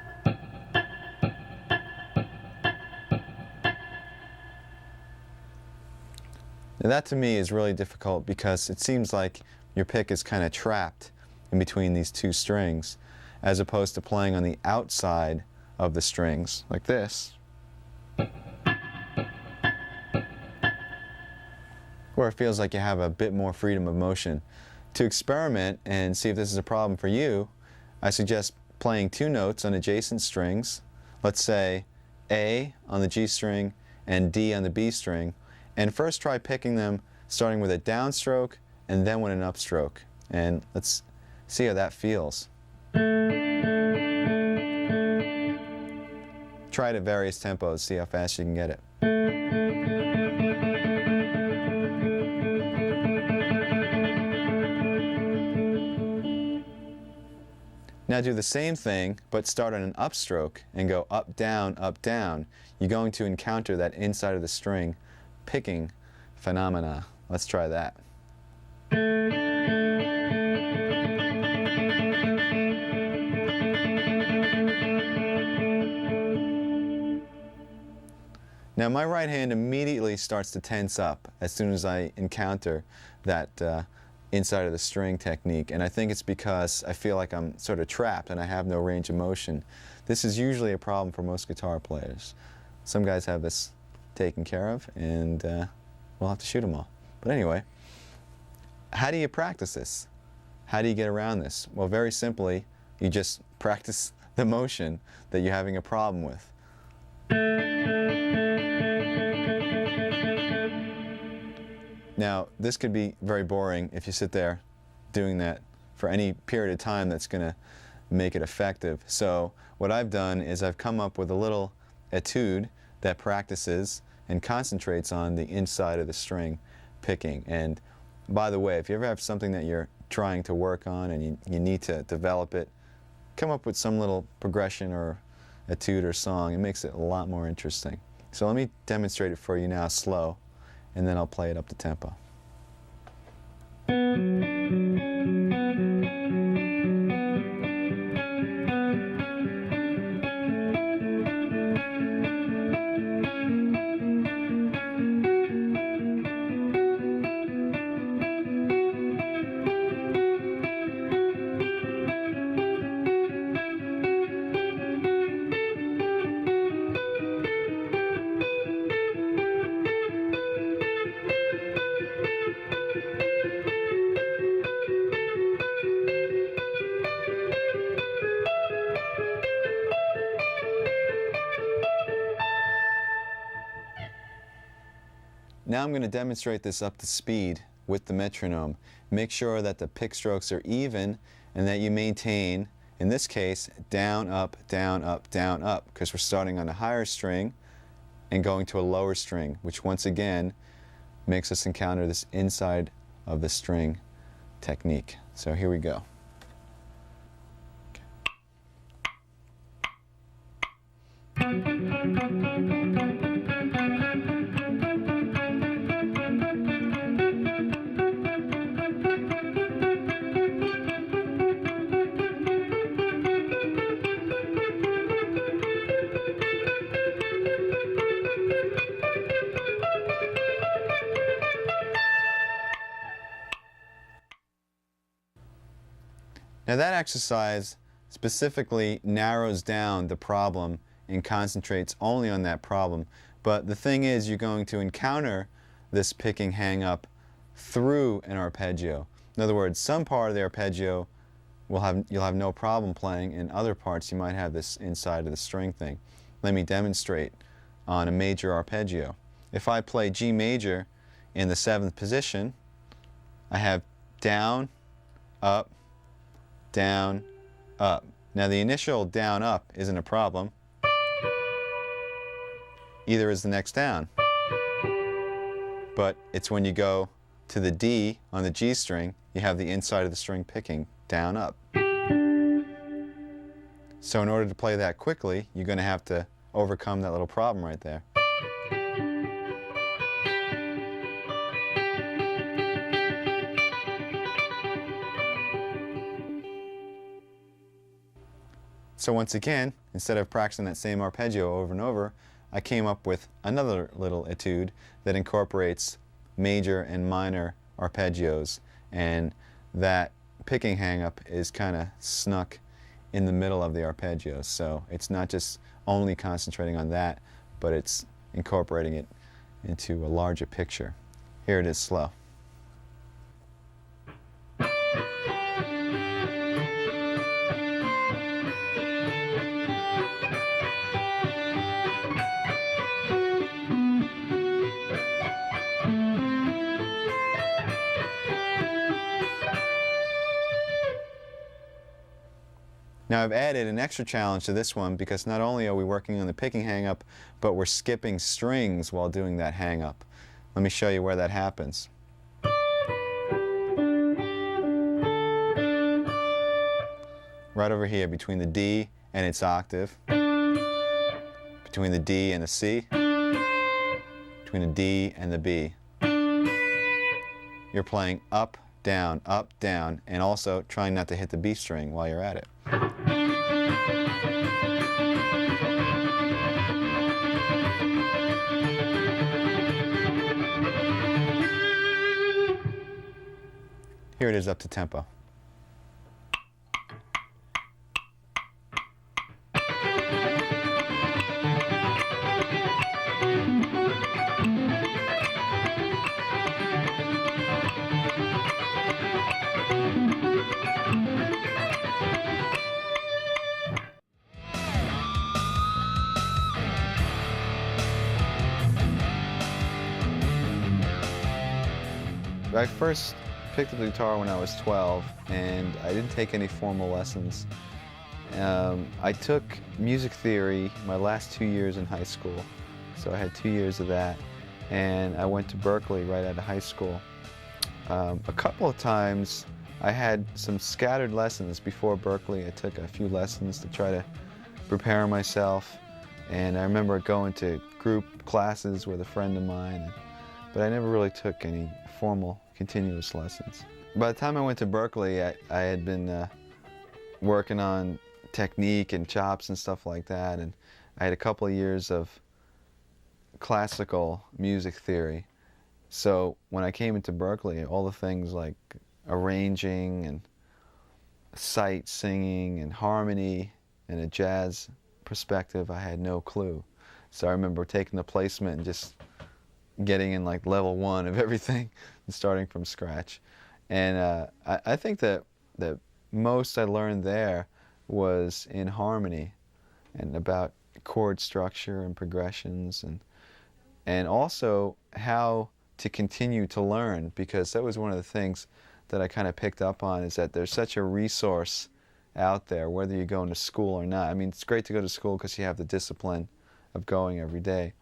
that to me is really difficult because it seems like your pick is kind of trapped in between these two strings, as opposed to playing on the outside of the strings like this, where it feels like you have a bit more freedom of motion. To experiment and see if this is a problem for you, I suggest playing two notes on adjacent strings, let's say A on the G string and D on the B string, and first try picking them starting with a downstroke and then with an upstroke. And let's see how that feels. Try it at various tempos, see how fast you can get it. Now do the same thing, but start on an upstroke and go up, down, up, down. You're going to encounter that inside of the string picking phenomena. Let's try that. Now my right hand immediately starts to tense up as soon as I encounter that inside of the string technique, and I think it's because I feel like I'm sort of trapped and I have no range of motion. This is usually a problem for most guitar players. Some guys have this taken care of, and we'll have to shoot them all. But anyway, how do you practice this? How do you get around this? Well, very simply, you just practice the motion that you're having a problem with. Now, this could be very boring if you sit there doing that for any period of time that's going to make it effective. So what I've done is I've come up with a little etude that practices and concentrates on the inside of the string picking. And by the way, if you ever have something that you're trying to work on and you need to develop it, come up with some little progression or etude or song. It makes it a lot more interesting. So let me demonstrate it for you now slow, and then I'll play it up to tempo. Now I'm going to demonstrate this up to speed with the metronome. Make sure that the pick strokes are even and that you maintain, in this case, down, up, down, up, down, up, because we're starting on a higher string and going to a lower string, which once again makes us encounter this inside of the string technique. So here we go. Now that exercise specifically narrows down the problem and concentrates only on that problem. But the thing is, you're going to encounter this picking hang-up through an arpeggio. In other words, some part of the arpeggio you'll have no problem playing, and other parts you might have this inside of the string thing. Let me demonstrate on a major arpeggio. If I play G major in the 7th position, I have down, up, down, up. Now the initial down, up isn't a problem. Either is the next down. But it's when you go to the D on the G string, you have the inside of the string picking down, up. So in order to play that quickly, you're going to have to overcome that little problem right there. So once again, instead of practicing that same arpeggio over and over, I came up with another little etude that incorporates major and minor arpeggios, and that picking hang-up is kind of snuck in the middle of the arpeggios. So it's not just only concentrating on that, but it's incorporating it into a larger picture. Here it is slow. Now I've added an extra challenge to this one because not only are we working on the picking hang-up, but we're skipping strings while doing that hang-up. Let me show you where that happens. Right over here between the D and its octave, between the D and the C, between the D and the B. You're playing up, down, and also trying not to hit the B string while you're at it. Here it is up to tempo. I first picked up the guitar when I was 12, and I didn't take any formal lessons. I took music theory my last 2 years in high school, so I had 2 years of that, and I went to Berkeley right out of high school. A couple of times I had some scattered lessons before Berkeley. I took a few lessons to try to prepare myself, and I remember going to group classes with a friend of mine, but I never really took any formal continuous lessons. By the time I went to Berkeley, I had been working on technique and chops and stuff like that, and I had a couple of years of classical music theory. So when I came into Berkeley, all the things like arranging and sight singing and harmony and a jazz perspective, I had no clue. So I remember taking the placement and just getting in like level 1 of everything and starting from scratch. And I think that the most I learned there was in harmony and about chord structure and progressions, and also how to continue to learn, because that was one of the things that I kind of picked up on, is that there's such a resource out there, whether you're going to school or not. I mean, it's great to go to school because you have the discipline of going every day,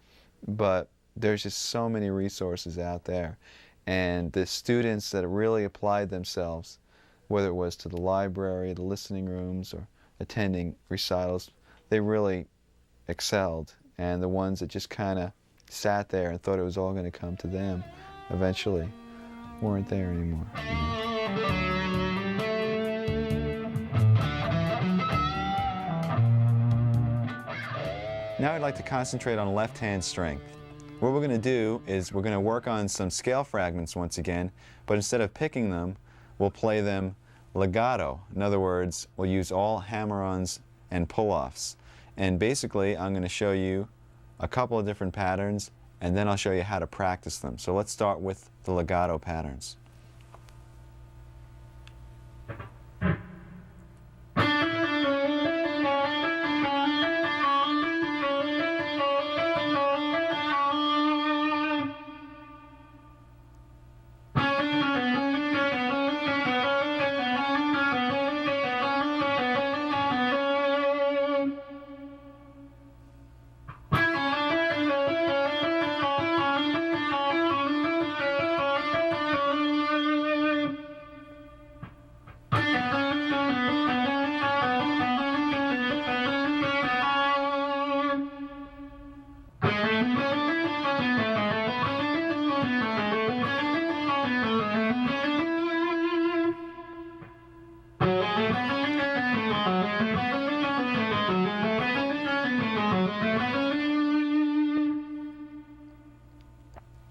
but there's just so many resources out there. And the students that really applied themselves, whether it was to the library, the listening rooms, or attending recitals, they really excelled. And the ones that just kind of sat there and thought it was all going to come to them eventually weren't there anymore. Now I'd like to concentrate on left-hand strength. What we're going to do is we're going to work on some scale fragments once again, but instead of picking them, we'll play them legato. In other words, we'll use all hammer-ons and pull-offs. And basically, I'm going to show you a couple of different patterns, and then I'll show you how to practice them. So let's start with the legato patterns.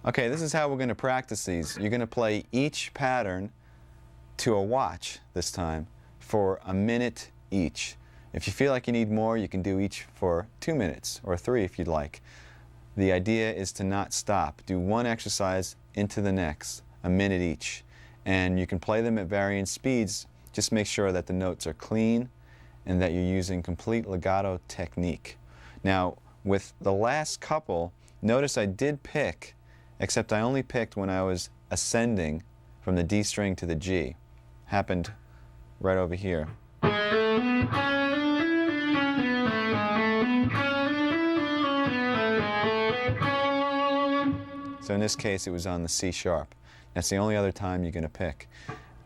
Okay, this is how we're going to practice these. You're going to play each pattern to a watch this time for a minute each. If you feel like you need more, you can do each for 2 minutes or 3 if you'd like. The idea is to not stop. Do one exercise into the next, a minute each. And you can play them at varying speeds. Just make sure that the notes are clean and that you're using complete legato technique. Now, with the last couple, notice I did pick, except I only picked when I was ascending from the D string to the G. Happened right over here. So in this case, it was on the C sharp. That's the only other time you're going to pick.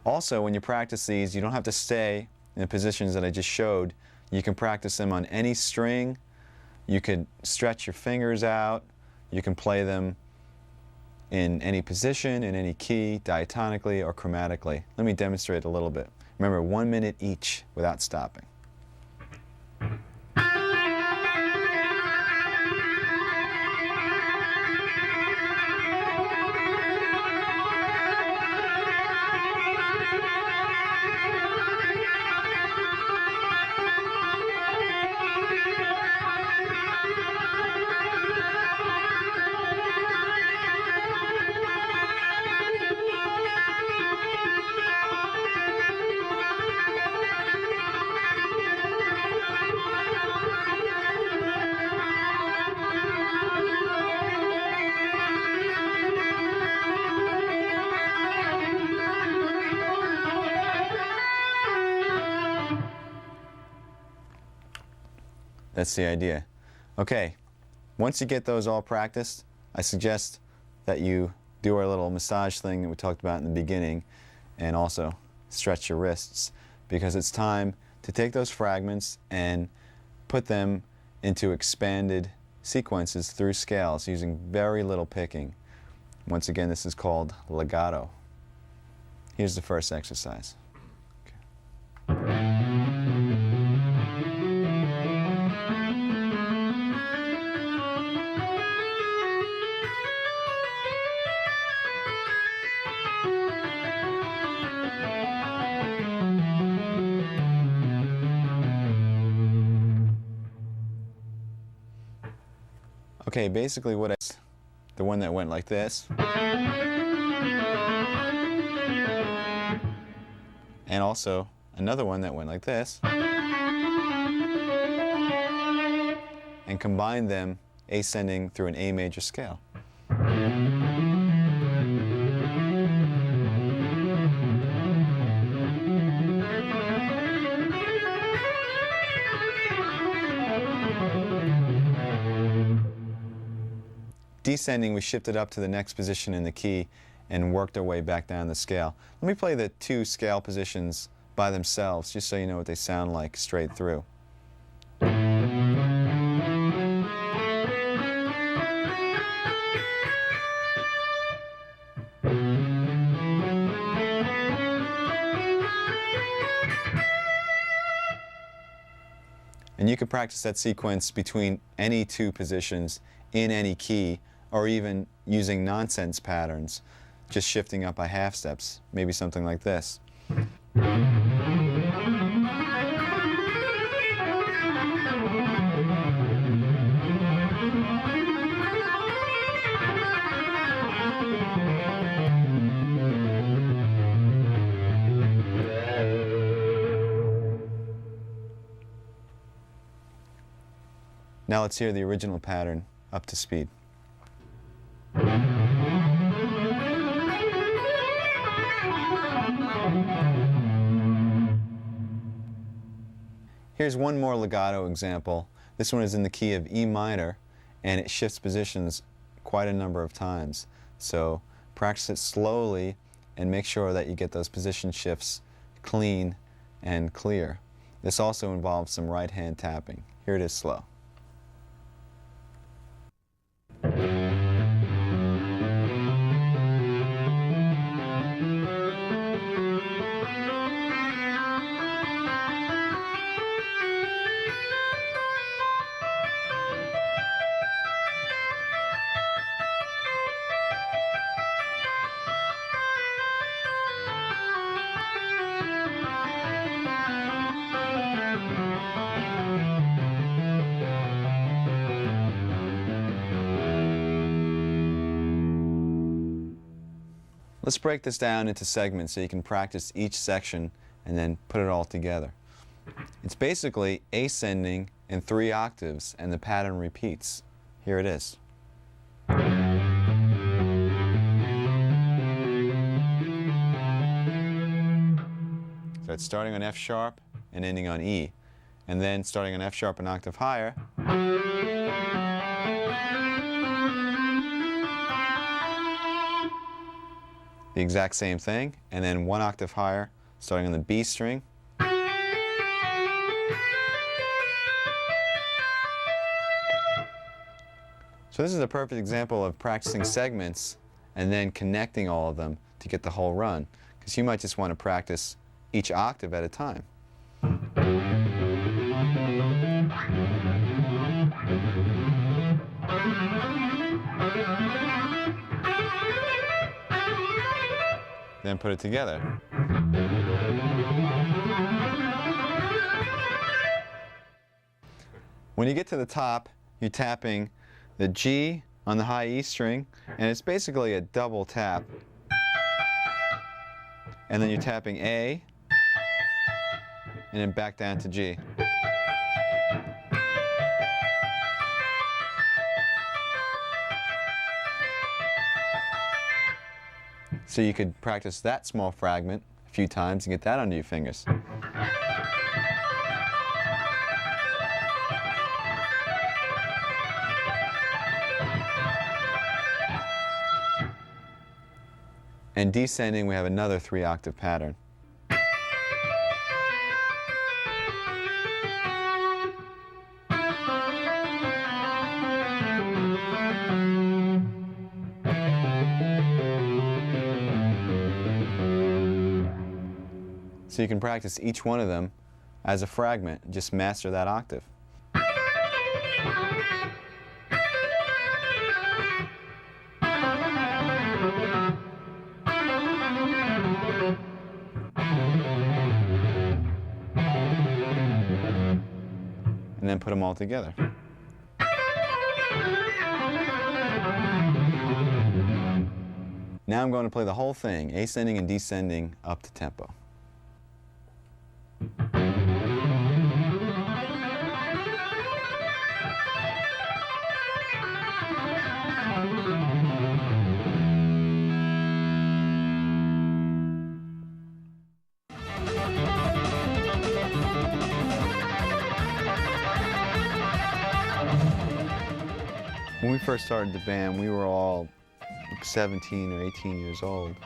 Also, when you practice these, you don't have to stay in the positions that I just showed. You can practice them on any string. You could stretch your fingers out. You can play them in any position, in any key, diatonically or chromatically. Let me demonstrate a little bit. Remember, 1 minute each without stopping. That's the idea. Okay, once you get those all practiced, I suggest that you do our little massage thing that we talked about in the beginning, and also stretch your wrists, because it's time to take those fragments and put them into expanded sequences through scales using very little picking. Once again, this is called legato. Here's the first exercise. Okay, basically what the one that went like this, and also another one that went like this, and combine them ascending through an A major scale. Descending, we shifted up to the next position in the key and worked our way back down the scale. Let me play the two scale positions by themselves, just so you know what they sound like straight through. And you can practice that sequence between any two positions in any key, or even using nonsense patterns, just shifting up by half steps, maybe something like this. Now let's hear the original pattern up to speed. Here's one more legato example. This one is in the key of E minor, and it shifts positions quite a number of times. So practice it slowly and make sure that you get those position shifts clean and clear. This also involves some right hand tapping. Here it is slow. Let's break this down into segments so you can practice each section and then put it all together. It's basically ascending in 3 octaves, and the pattern repeats. Here it is. So it's starting on F sharp and ending on E, and then starting on F sharp an octave higher, the exact same thing, and then 1 octave higher, starting on the B string. So this is a perfect example of practicing segments and then connecting all of them to get the whole run, because you might just want to practice each octave at a time. Then put it together. When you get to the top, you're tapping the G on the high E string, and it's basically a double tap. And then you're tapping A, and then back down to G. So you could practice that small fragment a few times and get that under your fingers. And descending, we have another 3-octave pattern. So you can practice each one of them as a fragment, just master that octave. And then put them all together. Now I'm going to play the whole thing, ascending and descending up to tempo. When we first started the band, we were all 17 or 18 years old.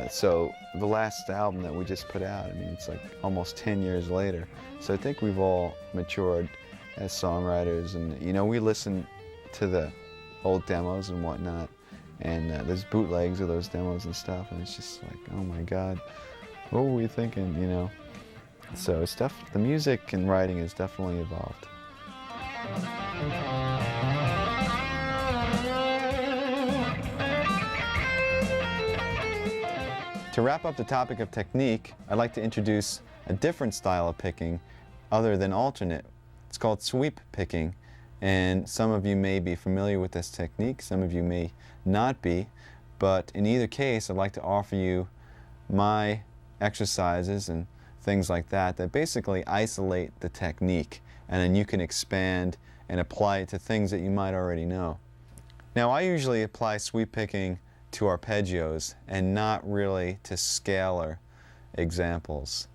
So the last album that we just put out, I mean, it's like almost 10 years later. So I think we've all matured as songwriters, and you know, we listen to the old demos and whatnot, and there's bootlegs of those demos and stuff, and it's just like, oh my God, what were we thinking, you know? So it's the music and writing has definitely evolved. To wrap up the topic of technique, I'd like to introduce a different style of picking other than alternate. It's called sweep picking, and some of you may be familiar with this technique, some of you may not be, but in either case I'd like to offer you my exercises and things like that that basically isolate the technique, and then you can expand and apply it to things that you might already know. Now I usually apply sweep picking to arpeggios and not really to scalar examples.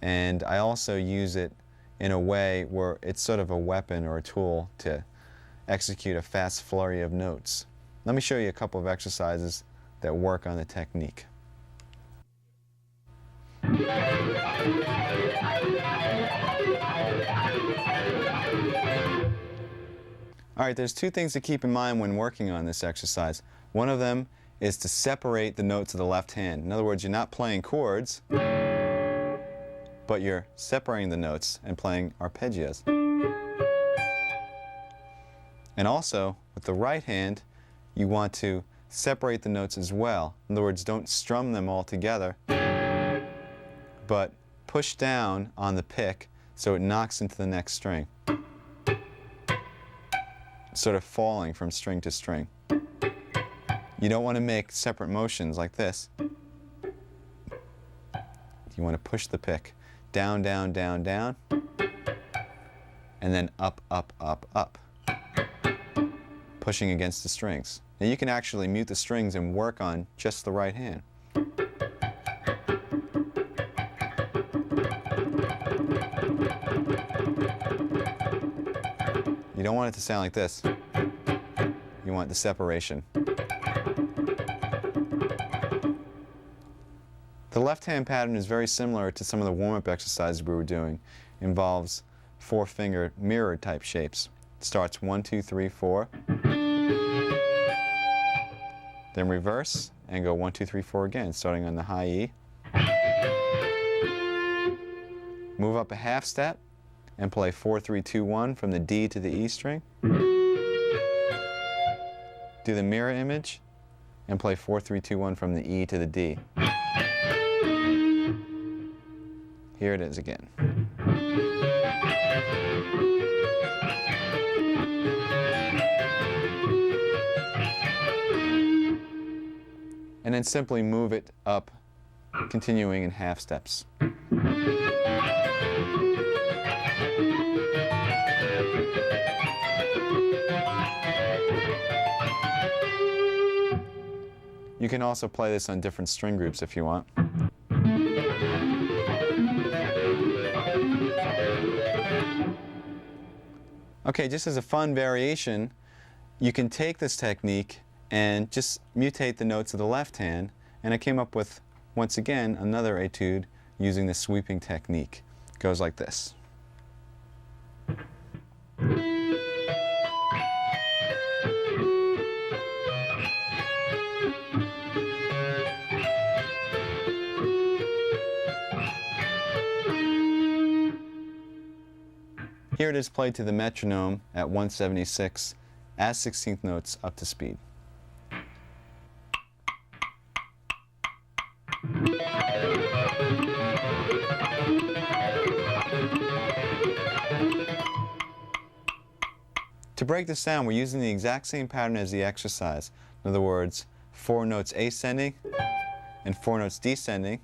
And I also use it in a way where it's sort of a weapon or a tool to execute a fast flurry of notes. Let me show you a couple of exercises that work on the technique. All right, there's two things to keep in mind when working on this exercise. One of them is to separate the notes of the left hand. In other words, you're not playing chords, but you're separating the notes and playing arpeggios. And also, with the right hand, you want to separate the notes as well. In other words, don't strum them all together, but push down on the pick so it knocks into the next string, sort of falling from string to string. You don't want to make separate motions like this. You want to push the pick down, down, down, down, and then up, up, up, up, pushing against the strings. Now you can actually mute the strings and work on just the right hand. You don't want it to sound like this. You want the separation. The left-hand pattern is very similar to some of the warm-up exercises we were doing. It involves 4-finger mirror type shapes. It starts 1, 2, 3, 4. Then reverse and go 1, 2, 3, 4 again, starting on the high E. Move up a half step and play 4, 3, 2, 1 from the D to the E string. Do the mirror image and play 4, 3, 2, 1 from the E to the D. Here it is again. And then simply move it up, continuing in half steps. You can also play this on different string groups if you want. Okay, just as a fun variation, you can take this technique and just mutate the notes of the left hand And I came up with, once again, another etude using the sweeping technique. It goes like this. Here it is played to the metronome at 176 as 16th notes up to speed. To break this down, we're using the exact same pattern as the exercise. In other words, 4 notes ascending and 4 notes descending,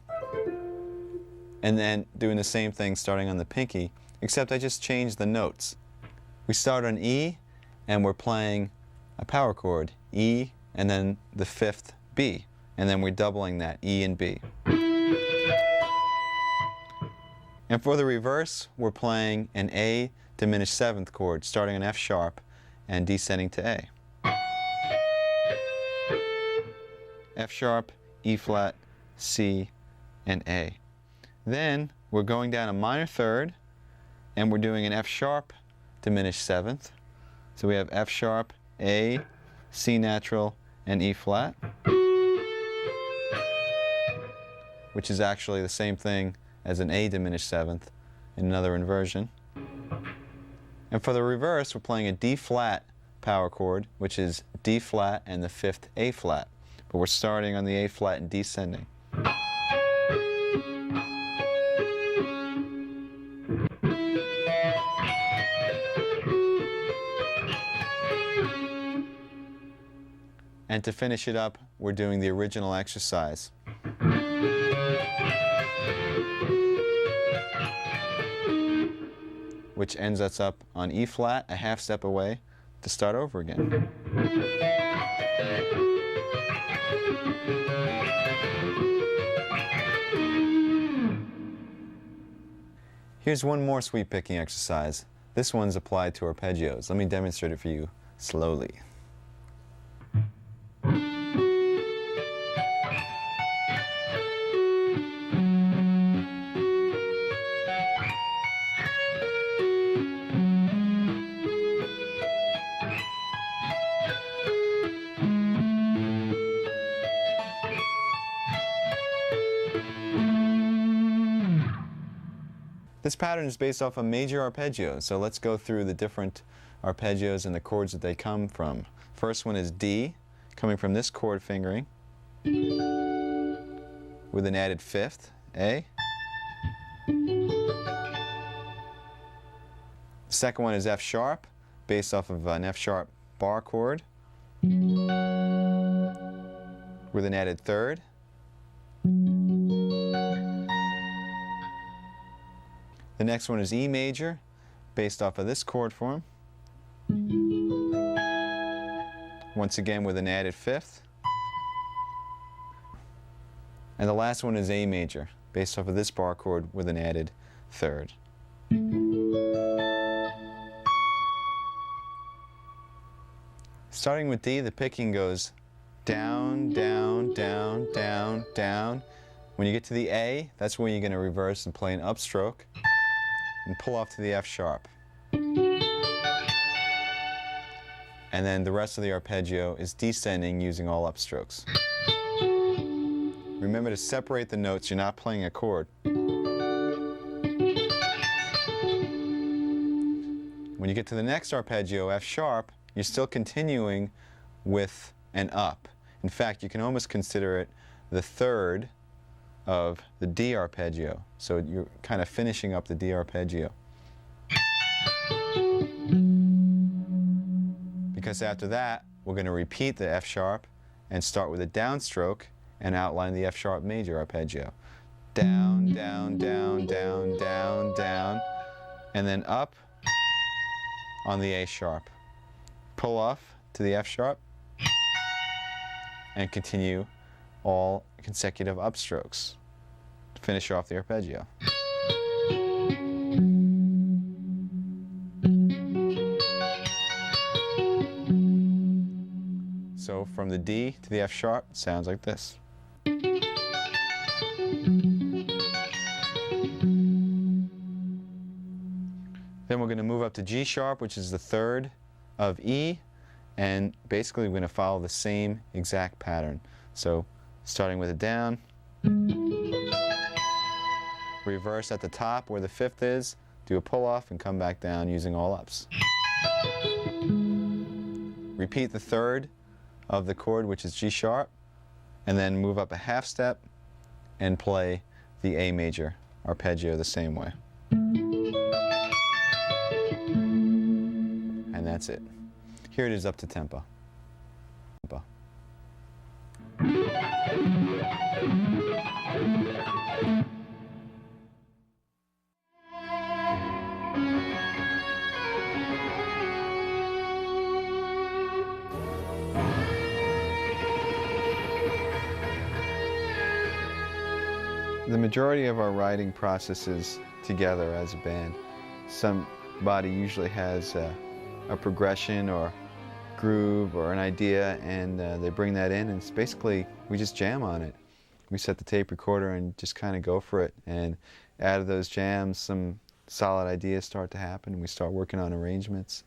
and then doing the same thing starting on the pinky, except I just changed the notes. We start on E, and we're playing a power chord, E, and then the 5th B, and then we're doubling that, E and B. And for the reverse, we're playing an A diminished 7th chord, starting on F sharp and descending to A. F sharp, E flat, C, and A. Then we're going down a minor third, and we're doing an F sharp diminished 7th. So we have F sharp, A, C natural, and E flat, which is actually the same thing as an A diminished 7th in another inversion. And for the reverse, we're playing a D flat power chord, which is D flat and the 5th A flat. But we're starting on the A flat and descending. And to finish it up, we're doing the original exercise. Which ends us up on E flat, a half step away, to start over again. Here's one more sweep picking exercise. This one's applied to arpeggios. Let me demonstrate it for you slowly. This pattern is based off a major arpeggio, so let's go through the different arpeggios and the chords that they come from. First one is D, coming from this chord fingering, with an added 5th, A. Second one is F sharp, based off of an F sharp bar chord, with an added 3rd. The next one is E major, based off of this chord form, once again with an added 5th. And the last one is A major, based off of this bar chord with an added 3rd. Starting with D, the picking goes down, down, down, down, down. When you get to the A, that's when you're going to reverse and play an upstroke and pull off to the F sharp. And then the rest of the arpeggio is descending using all upstrokes. Remember to separate the notes, you're not playing a chord. When you get to the next arpeggio, F sharp, you're still continuing with an up. In fact, you can almost consider it the 3rd of the D arpeggio. So you're kind of finishing up the D arpeggio. Because after that, we're going to repeat the F sharp and start with a downstroke and outline the F sharp major arpeggio. Down, down, down, down, down, down, and then up on the A sharp. Pull off to the F sharp and continue all consecutive upstrokes to finish off the arpeggio. So from the D to the F sharp, it sounds like this. Then we're going to move up to G sharp, which is the third of E, and basically we're going to follow the same exact pattern. So starting with a down, reverse at the top where the fifth is, do a pull off and come back down using all ups. Repeat the third of the chord, which is G sharp, and then move up a half step and play the A major arpeggio the same way. And that's it. Here it is up to tempo. The majority of our writing process is together as a band. Somebody usually has a progression or groove or an idea, and they bring that in, and it's basically we just jam on it. We set the tape recorder and just kind of go for it, and out of those jams some solid ideas start to happen, and we start working on arrangements,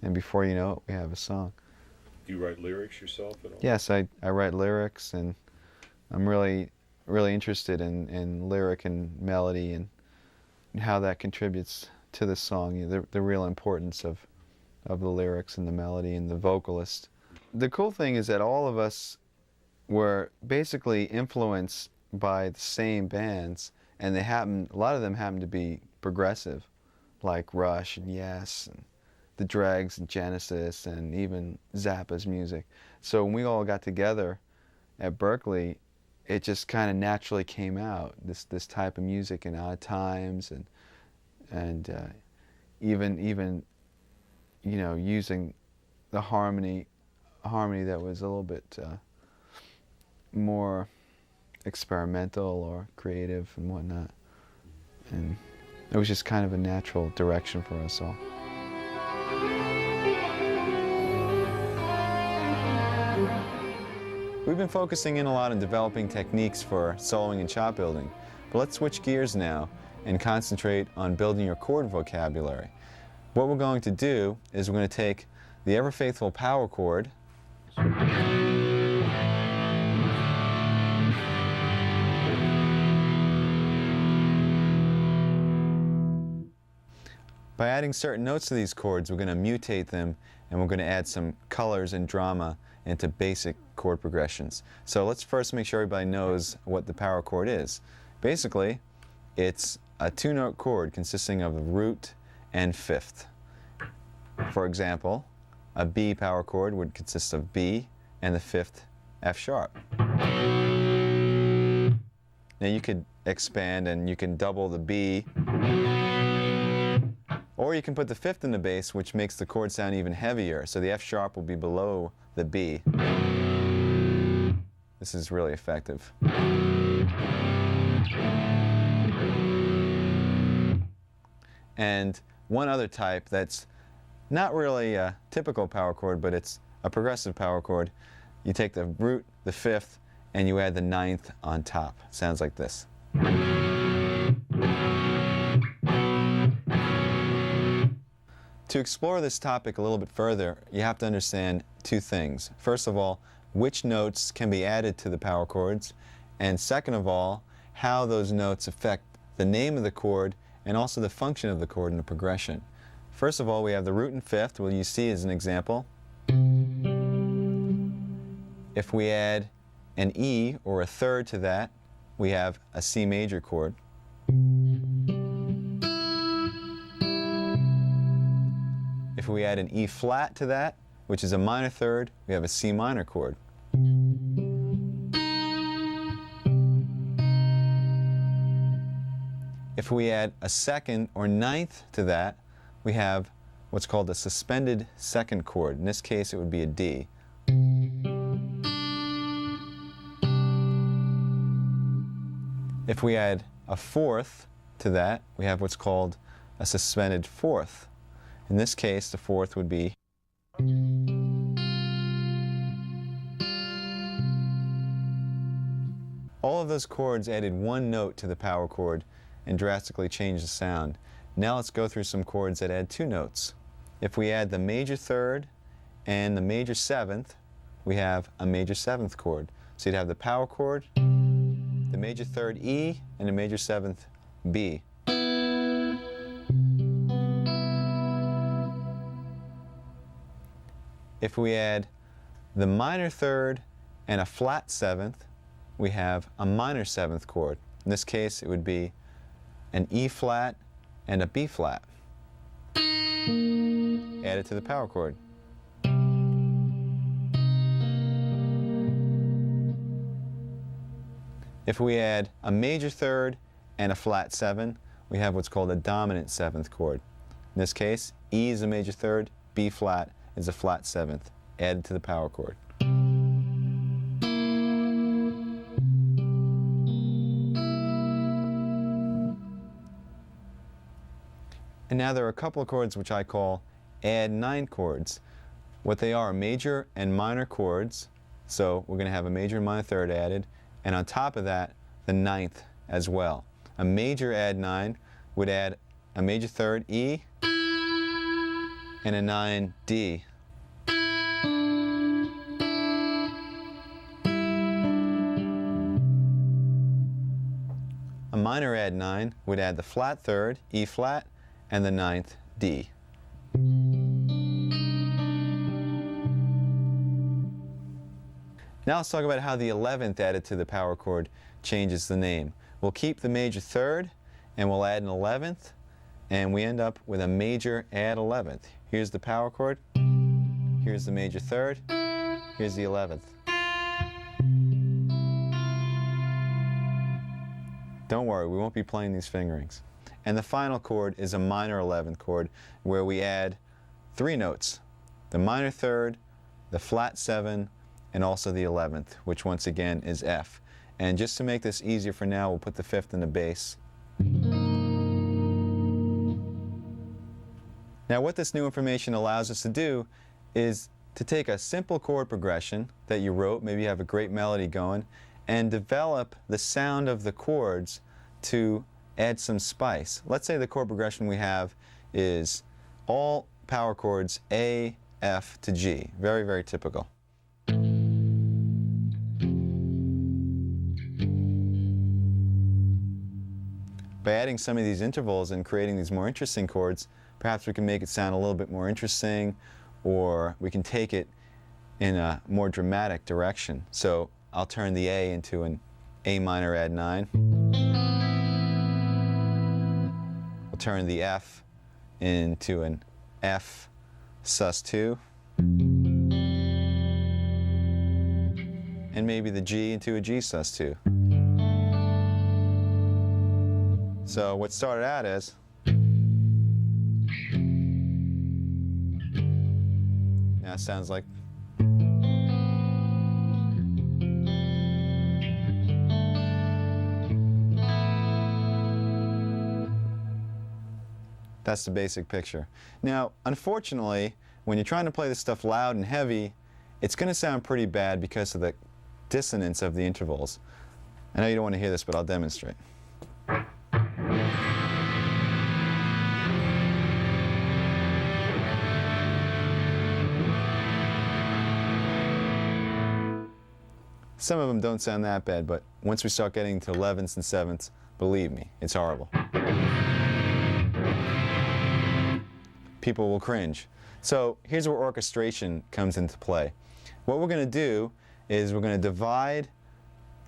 and before you know it we have a song. Do you write lyrics yourself at all? Yes, I write lyrics, and I'm really interested in lyric and melody and how that contributes to the song, the real importance of the lyrics and the melody and the vocalist. The cool thing is that all of us were basically influenced by the same bands, and a lot of them happen to be progressive, like Rush and Yes and the Dregs and Genesis and even Zappa's music. So when we all got together at Berkeley, it just kind of naturally came out, this type of music in Odd Times, and even you know, using the harmony that was a little bit more experimental or creative and whatnot, and it was just kind of a natural direction for us all. We've been focusing in a lot on developing techniques for soloing and chop building, but let's switch gears now and concentrate on building your chord vocabulary. What we're going to do is we're going to take the ever-faithful power chord, by adding certain notes to these chords, we're going to mutate them, and we're going to add some colors and drama into basic chord progressions. So let's first make sure everybody knows what the power chord is. Basically, it's a two-note chord consisting of a root and fifth. For example, a B power chord would consist of B and the fifth F sharp. Now you could expand and you can double the B, or you can put the fifth in the bass, which makes the chord sound even heavier, so the F sharp will be below the B. This is really effective. And one other type that's not really a typical power chord, but it's a progressive power chord. You take the root, the fifth, and you add the ninth on top. Sounds like this. To explore this topic a little bit further, you have to understand two things. First of all, which notes can be added to the power chords, and second of all, how those notes affect the name of the chord and also the function of the chord in the progression. First of all, we have the root and fifth, what you see as an example. If we add an E or a third to that, we have a C major chord. If we add an E flat to that, which is a minor third, we have a C minor chord. If we add a second or ninth to that, we have what's called a suspended second chord. In this case, it would be a D. If we add a fourth to that, we have what's called a suspended fourth. In this case, the fourth would be. All of those chords added one note to the power chord and drastically changed the sound. Now let's go through some chords that add 2 notes. If we add the major third and the major seventh, we have a major seventh chord. So you'd have the power chord, the major third E, and the major seventh B. If we add the minor third and a flat seventh, we have a minor seventh chord. In this case, it would be an E flat and a B flat added to the power chord. If we add a major third and a flat 7, we have what's called a dominant 7th chord. In this case, E is a major third, B flat is a flat 7th, added to the power chord. And now there are a couple of chords which I call add 9 chords. What they are major and minor chords, so we're going to have a major and minor third added, and on top of that, the 9th as well. A major add 9 would add a major third E and a 9 D. A minor add 9 would add the flat third, E flat, and the 9th D. Now let's talk about how the 11th added to the power chord changes the name. We'll keep the major third and we'll add an 11th, and we end up with a major add 11th. Here's the power chord, here's the major third, here's the 11th. Don't worry, we won't be playing these fingerings. And the final chord is a minor 11th chord where we add 3 notes, the minor third, the flat 7, and also the 11th, which once again is F. And just to make this easier for now, we'll put the 5th in the bass. Now what this new information allows us to do is to take a simple chord progression that you wrote, maybe you have a great melody going, and develop the sound of the chords to add some spice. Let's say the chord progression we have is all power chords A, F to G. Very, very typical. By adding some of these intervals and creating these more interesting chords, perhaps we can make it sound a little bit more interesting, or we can take it in a more dramatic direction. So I'll turn the A into an A minor add 9. We'll turn the F into an F sus 2. And maybe the G into a G sus 2. So what started out as now sounds like that's the basic picture. Now, unfortunately, when you're trying to play this stuff loud and heavy, it's going to sound pretty bad because of the dissonance of the intervals. I know you don't want to hear this, but I'll demonstrate. Some of them don't sound that bad, but once we start getting to 11ths and 7ths, believe me, it's horrible. People will cringe. So here's where orchestration comes into play. What we're going to do is we're going to divide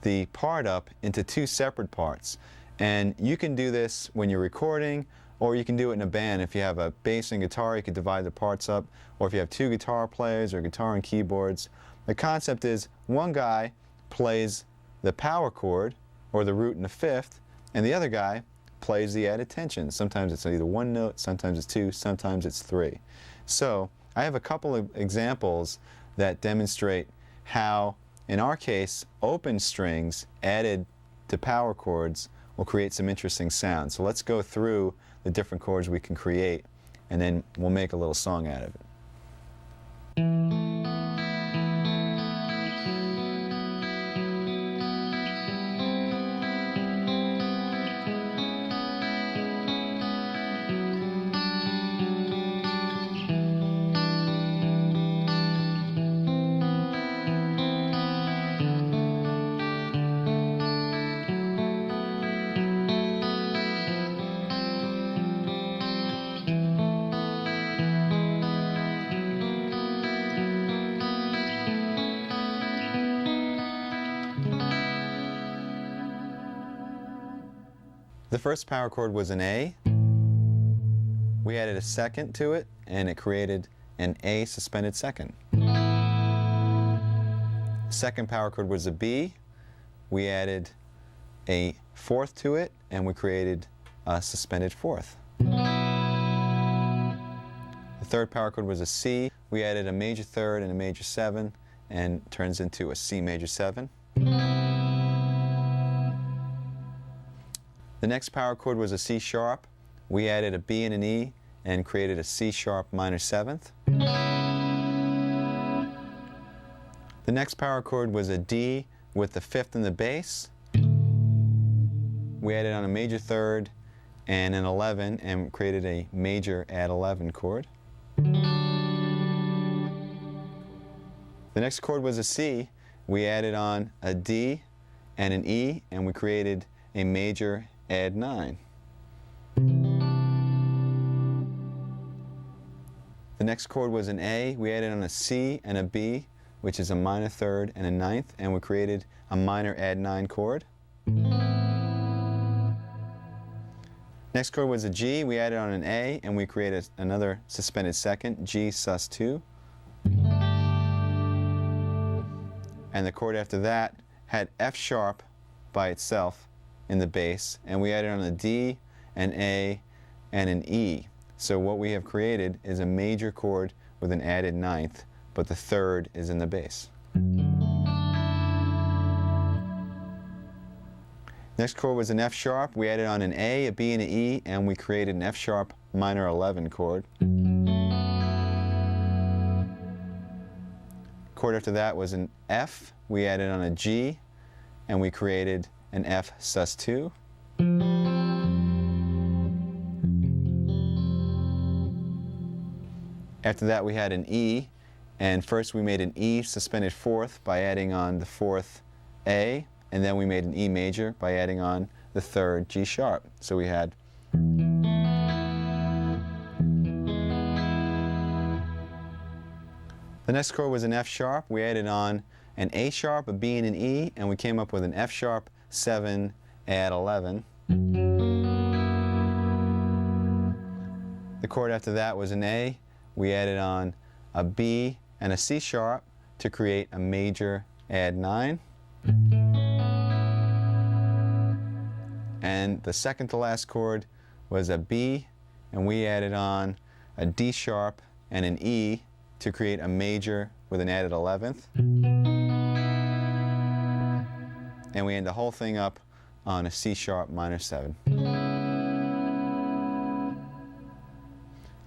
the part up into 2 separate parts. And you can do this when you're recording, or you can do it in a band. If you have a bass and guitar, you could divide the parts up. Or if you have 2 guitar players or guitar and keyboards. The concept is one guy plays the power chord, or the root and the 5th, and the other guy plays the added tension. Sometimes it's either 1 note, sometimes it's 2, sometimes it's 3. So I have a couple of examples that demonstrate how, in our case, open strings added to power chords will create some interesting sounds. So let's go through the different chords we can create, and then we'll make a little song out of it. The first power chord was an A. We added a second to it, and it created an A suspended second. Second power chord was a B. We added a fourth to it, and we created a suspended fourth. The third power chord was a C. We added a major third and a major seven, and turns into a C major seven. The next power chord was a C sharp. We added a B and an E and created a C sharp minor seventh. The next power chord was a D with the fifth in the bass. We added on a major third and an 11 and created a major add 11 chord. The next chord was a C. We added on a D and an E, and we created a major add 9. The next chord was an A. We added on a C and a B, which is a minor third and a ninth, and we created a minor add 9 chord. Next chord was a G. We added on an A, and we created another suspended second, G sus 2. And the chord after that had F sharp by itself in the bass, and we added on a D, an A, and an E. So what we have created is a major chord with an added ninth, but the third is in the bass. Next chord was an F sharp. We added on an A, a B, and an E, and we created an F sharp minor 11 chord. Chord after that was an F. We added on a G, and we created an F sus 2. After that we had an E, and first we made an E suspended fourth by adding on the fourth A, and then we made an E major by adding on the third G sharp. So we had the next chord was an F sharp. We added on an A sharp, a B, and an E, and we came up with an F sharp 7 add 11. The chord after that was an A. We added on a B and a C sharp to create a major add 9. And the second to last chord was a B, and we added on a D sharp and an E to create a major with an added 11th. And we end the whole thing up on a C sharp minor 7.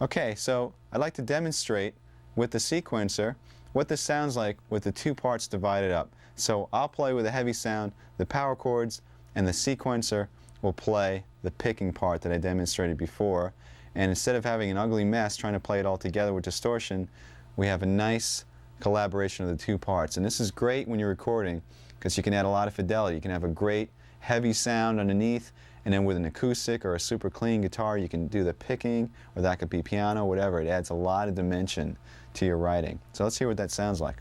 Okay, so I'd like to demonstrate with the sequencer what this sounds like with the two parts divided up. So I'll play with a heavy sound, the power chords, and the sequencer will play the picking part that I demonstrated before. And instead of having an ugly mess trying to play it all together with distortion, we have a nice collaboration of the two parts. And this is great when you're recording because you can add a lot of fidelity. You can have a great heavy sound underneath, and then with an acoustic or a super clean guitar you can do the picking, or that could be piano, whatever. It adds a lot of dimension to your writing. So let's hear what that sounds like.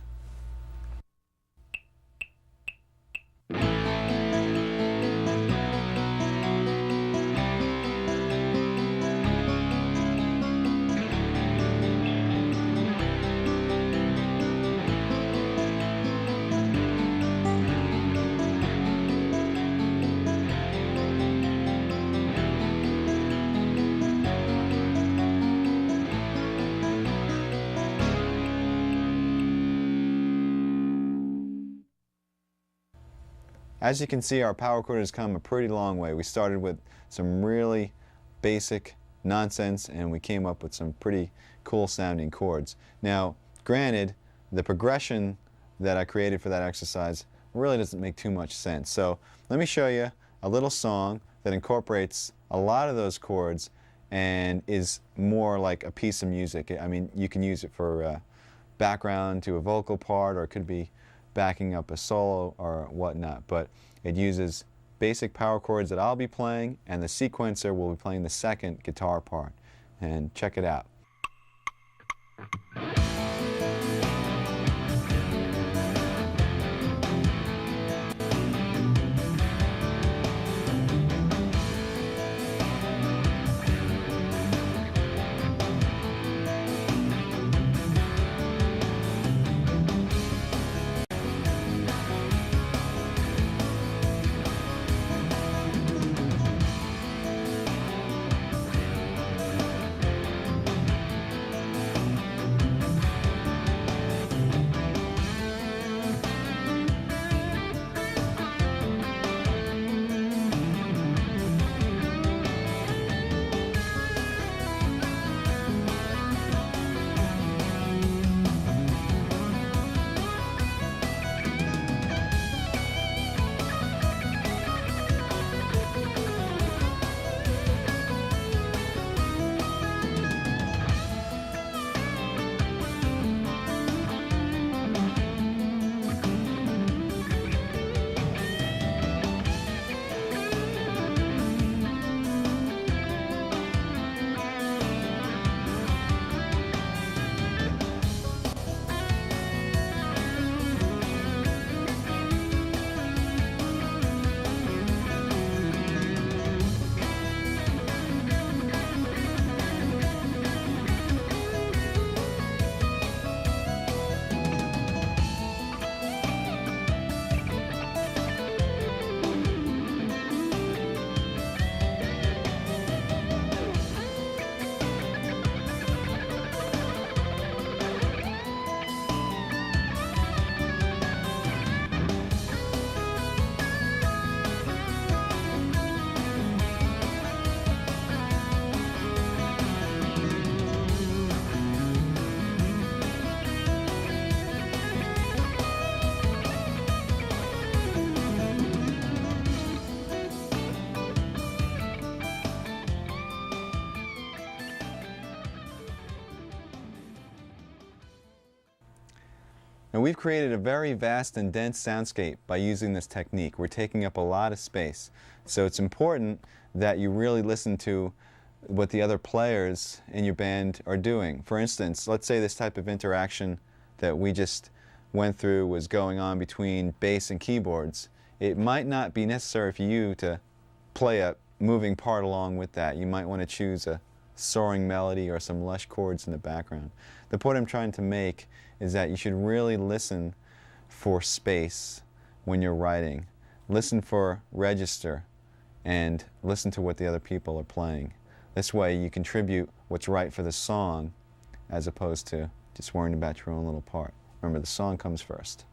As you can see, our power chord has come a pretty long way. We started with some really basic nonsense, and we came up with some pretty cool sounding chords. Now, granted, the progression that I created for that exercise really doesn't make too much sense. So let me show you a little song that incorporates a lot of those chords and is more like a piece of music. I mean, you can use it for background to a vocal part, or it could be backing up a solo or whatnot, but it uses basic power chords that I'll be playing, and the sequencer will be playing the second guitar part. And check it out. Now we've created a very vast and dense soundscape by using this technique. We're taking up a lot of space. So it's important that you really listen to what the other players in your band are doing. For instance, let's say this type of interaction that we just went through was going on between bass and keyboards. It might not be necessary for you to play a moving part along with that. You might want to choose a soaring melody or some lush chords in the background. The point I'm trying to make is that you should really listen for space when you're writing. Listen for register and listen to what the other people are playing. This way you contribute what's right for the song as opposed to just worrying about your own little part. Remember, the song comes first.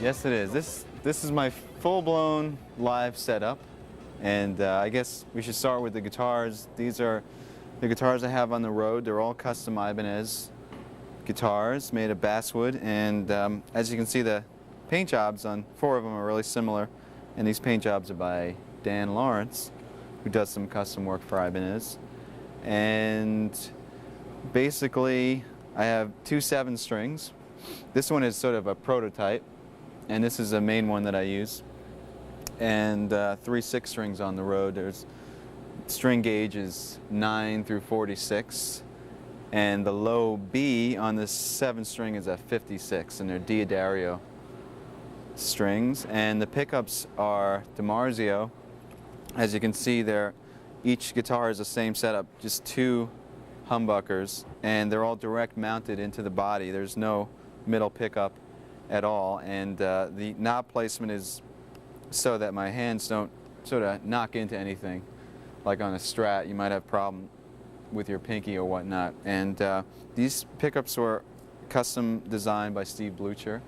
Yes, it is. This is my full-blown live setup, and I guess we should start with the guitars. These are the guitars I have on the road. They're all custom Ibanez guitars made of basswood, and as you can see, the paint jobs on 4 of them are really similar, and these paint jobs are by Dan Lawrence, who does some custom work for Ibanez. And basically, I have 2 7-strings. This one is sort of a prototype, and this is the main one that I use, and 3 6-strings on the road. There's string gauge is 9 through 46, and the low B on this 7-string is a 56, and they're Diodario strings. And the pickups are DiMarzio. As you can see, each guitar is the same setup, just 2 humbuckers, and they're all direct mounted into the body. There's no middle pickup at all, and the knob placement is so that my hands don't sort of knock into anything. Like on a Strat, you might have a problem with your pinky or whatnot. And these pickups were custom designed by Steve Blucher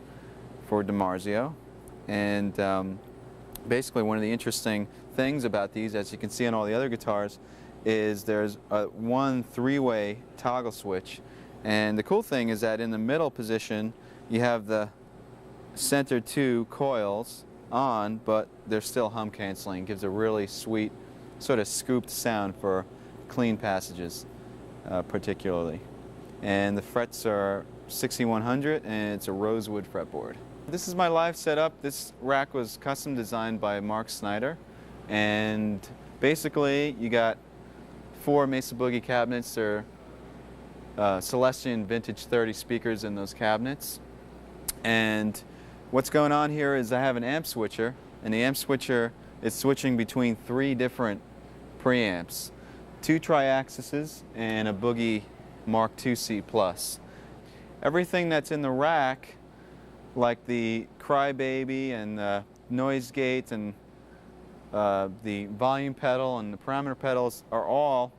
for DiMarzio. And basically one of the interesting things about these, as you can see on all the other guitars, is there's one 3-way toggle switch. And the cool thing is that in the middle position, you have the center 2 coils on, but they're still hum canceling. Gives a really sweet sort of scooped sound for clean passages, particularly. And the frets are 6100, and it's a rosewood fretboard. This is my live setup. This rack was custom designed by Mark Snyder, and basically you got 4 Mesa Boogie cabinets. They're Celestion Vintage 30 speakers in those cabinets. And what's going on here is I have an amp switcher, and the amp switcher is switching between 3 different preamps, 2 triaxises and a Boogie Mark IIc Plus. Everything that's in the rack, like the Crybaby and the noise gate and the volume pedal and the parameter pedals, are all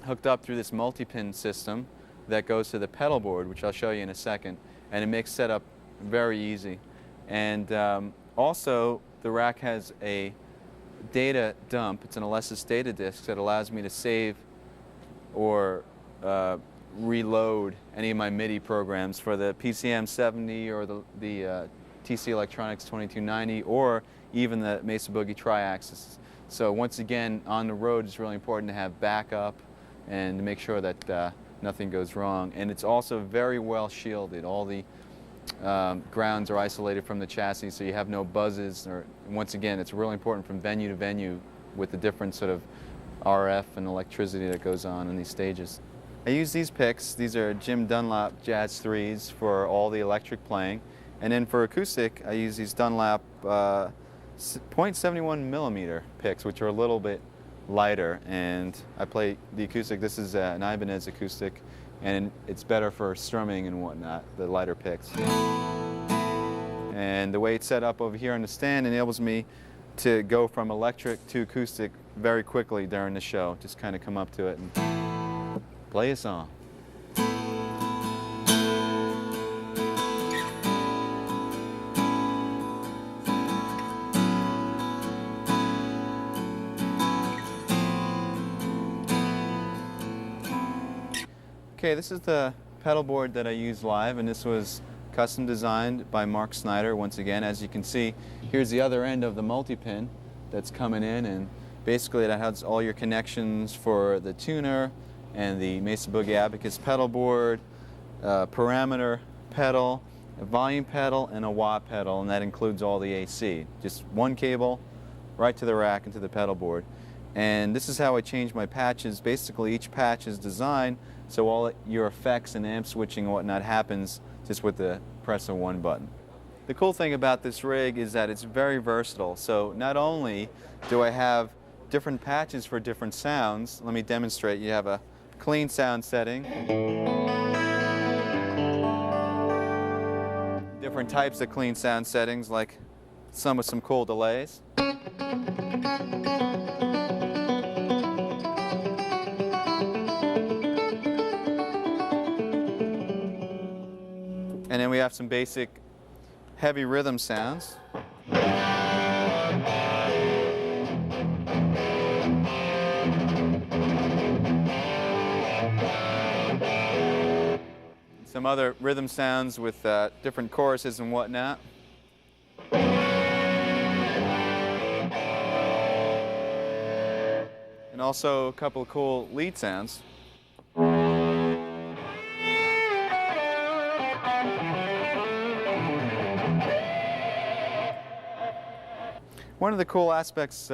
hooked up through this multi-pin system that goes to the pedal board, which I'll show you in a second, and it makes setup very easy. And also, the rack has a data dump. It's an Alesis data disk that allows me to save or reload any of my MIDI programs for the PCM 70 or the TC Electronics 2290, or even the Mesa Boogie Triaxis. So once again, on the road, it's really important to have backup and to make sure that nothing goes wrong. And it's also very well shielded. All the grounds are isolated from the chassis, so you have no buzzes. Or once again, it's really important from venue to venue with the different sort of RF and electricity that goes on in these stages. I use these picks. These are Jim Dunlop Jazz 3s for all the electric playing. And then for acoustic, I use these Dunlop 0.71 millimeter picks, which are a little bit lighter. And I play the acoustic. This is an Ibanez acoustic, and it's better for strumming and whatnot, the lighter picks. And the way it's set up over here on the stand enables me to go from electric to acoustic very quickly during the show. Just kind of come up to it and play a song. Okay, this is the pedal board that I use live, and this was custom designed by Mark Snyder. Once again, as you can see, here's the other end of the multi-pin that's coming in, and basically that has all your connections for the tuner and the Mesa Boogie Abacus pedal board, parameter pedal, a volume pedal, and a wah pedal, and that includes all the AC. Just one cable right to the rack and to the pedal board. And this is how I change my patches. Basically, each patch is designed so all your effects and amp switching and whatnot happens just with the press of one button. The cool thing about this rig is that it's very versatile. So not only do I have different patches for different sounds, let me demonstrate. You have a clean sound setting, different types of clean sound settings, like some with some cool delays. And then we have some basic heavy rhythm sounds. Some other rhythm sounds with different choruses and whatnot. And also a couple of cool lead sounds. One of the cool aspects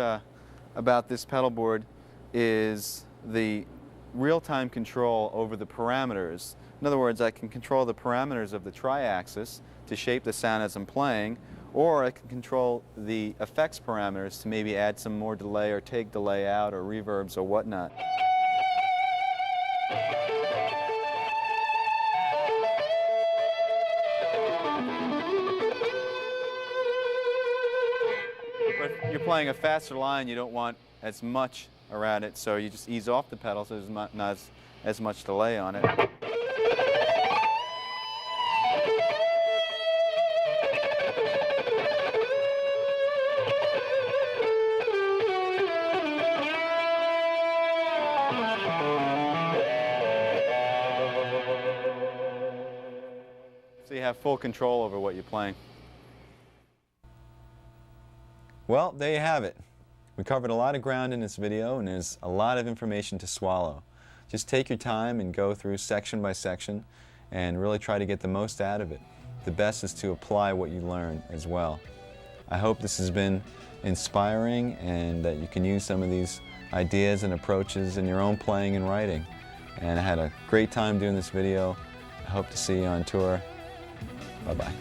about this pedal board is the real-time control over the parameters. In other words, I can control the parameters of the tri-axis to shape the sound as I'm playing, or I can control the effects parameters to maybe add some more delay or take delay out or reverbs or whatnot. But if you're playing a faster line, you don't want as much around it, so you just ease off the pedal so there's not as much delay on it. So you have full control over what you're playing. Well, there you have it. We covered a lot of ground in this video, and there's a lot of information to swallow. Just take your time and go through section by section and really try to get the most out of it. The best is to apply what you learn as well. I hope this has been inspiring and that you can use some of these ideas and approaches in your own playing and writing. And I had a great time doing this video. I hope to see you on tour. Bye-bye.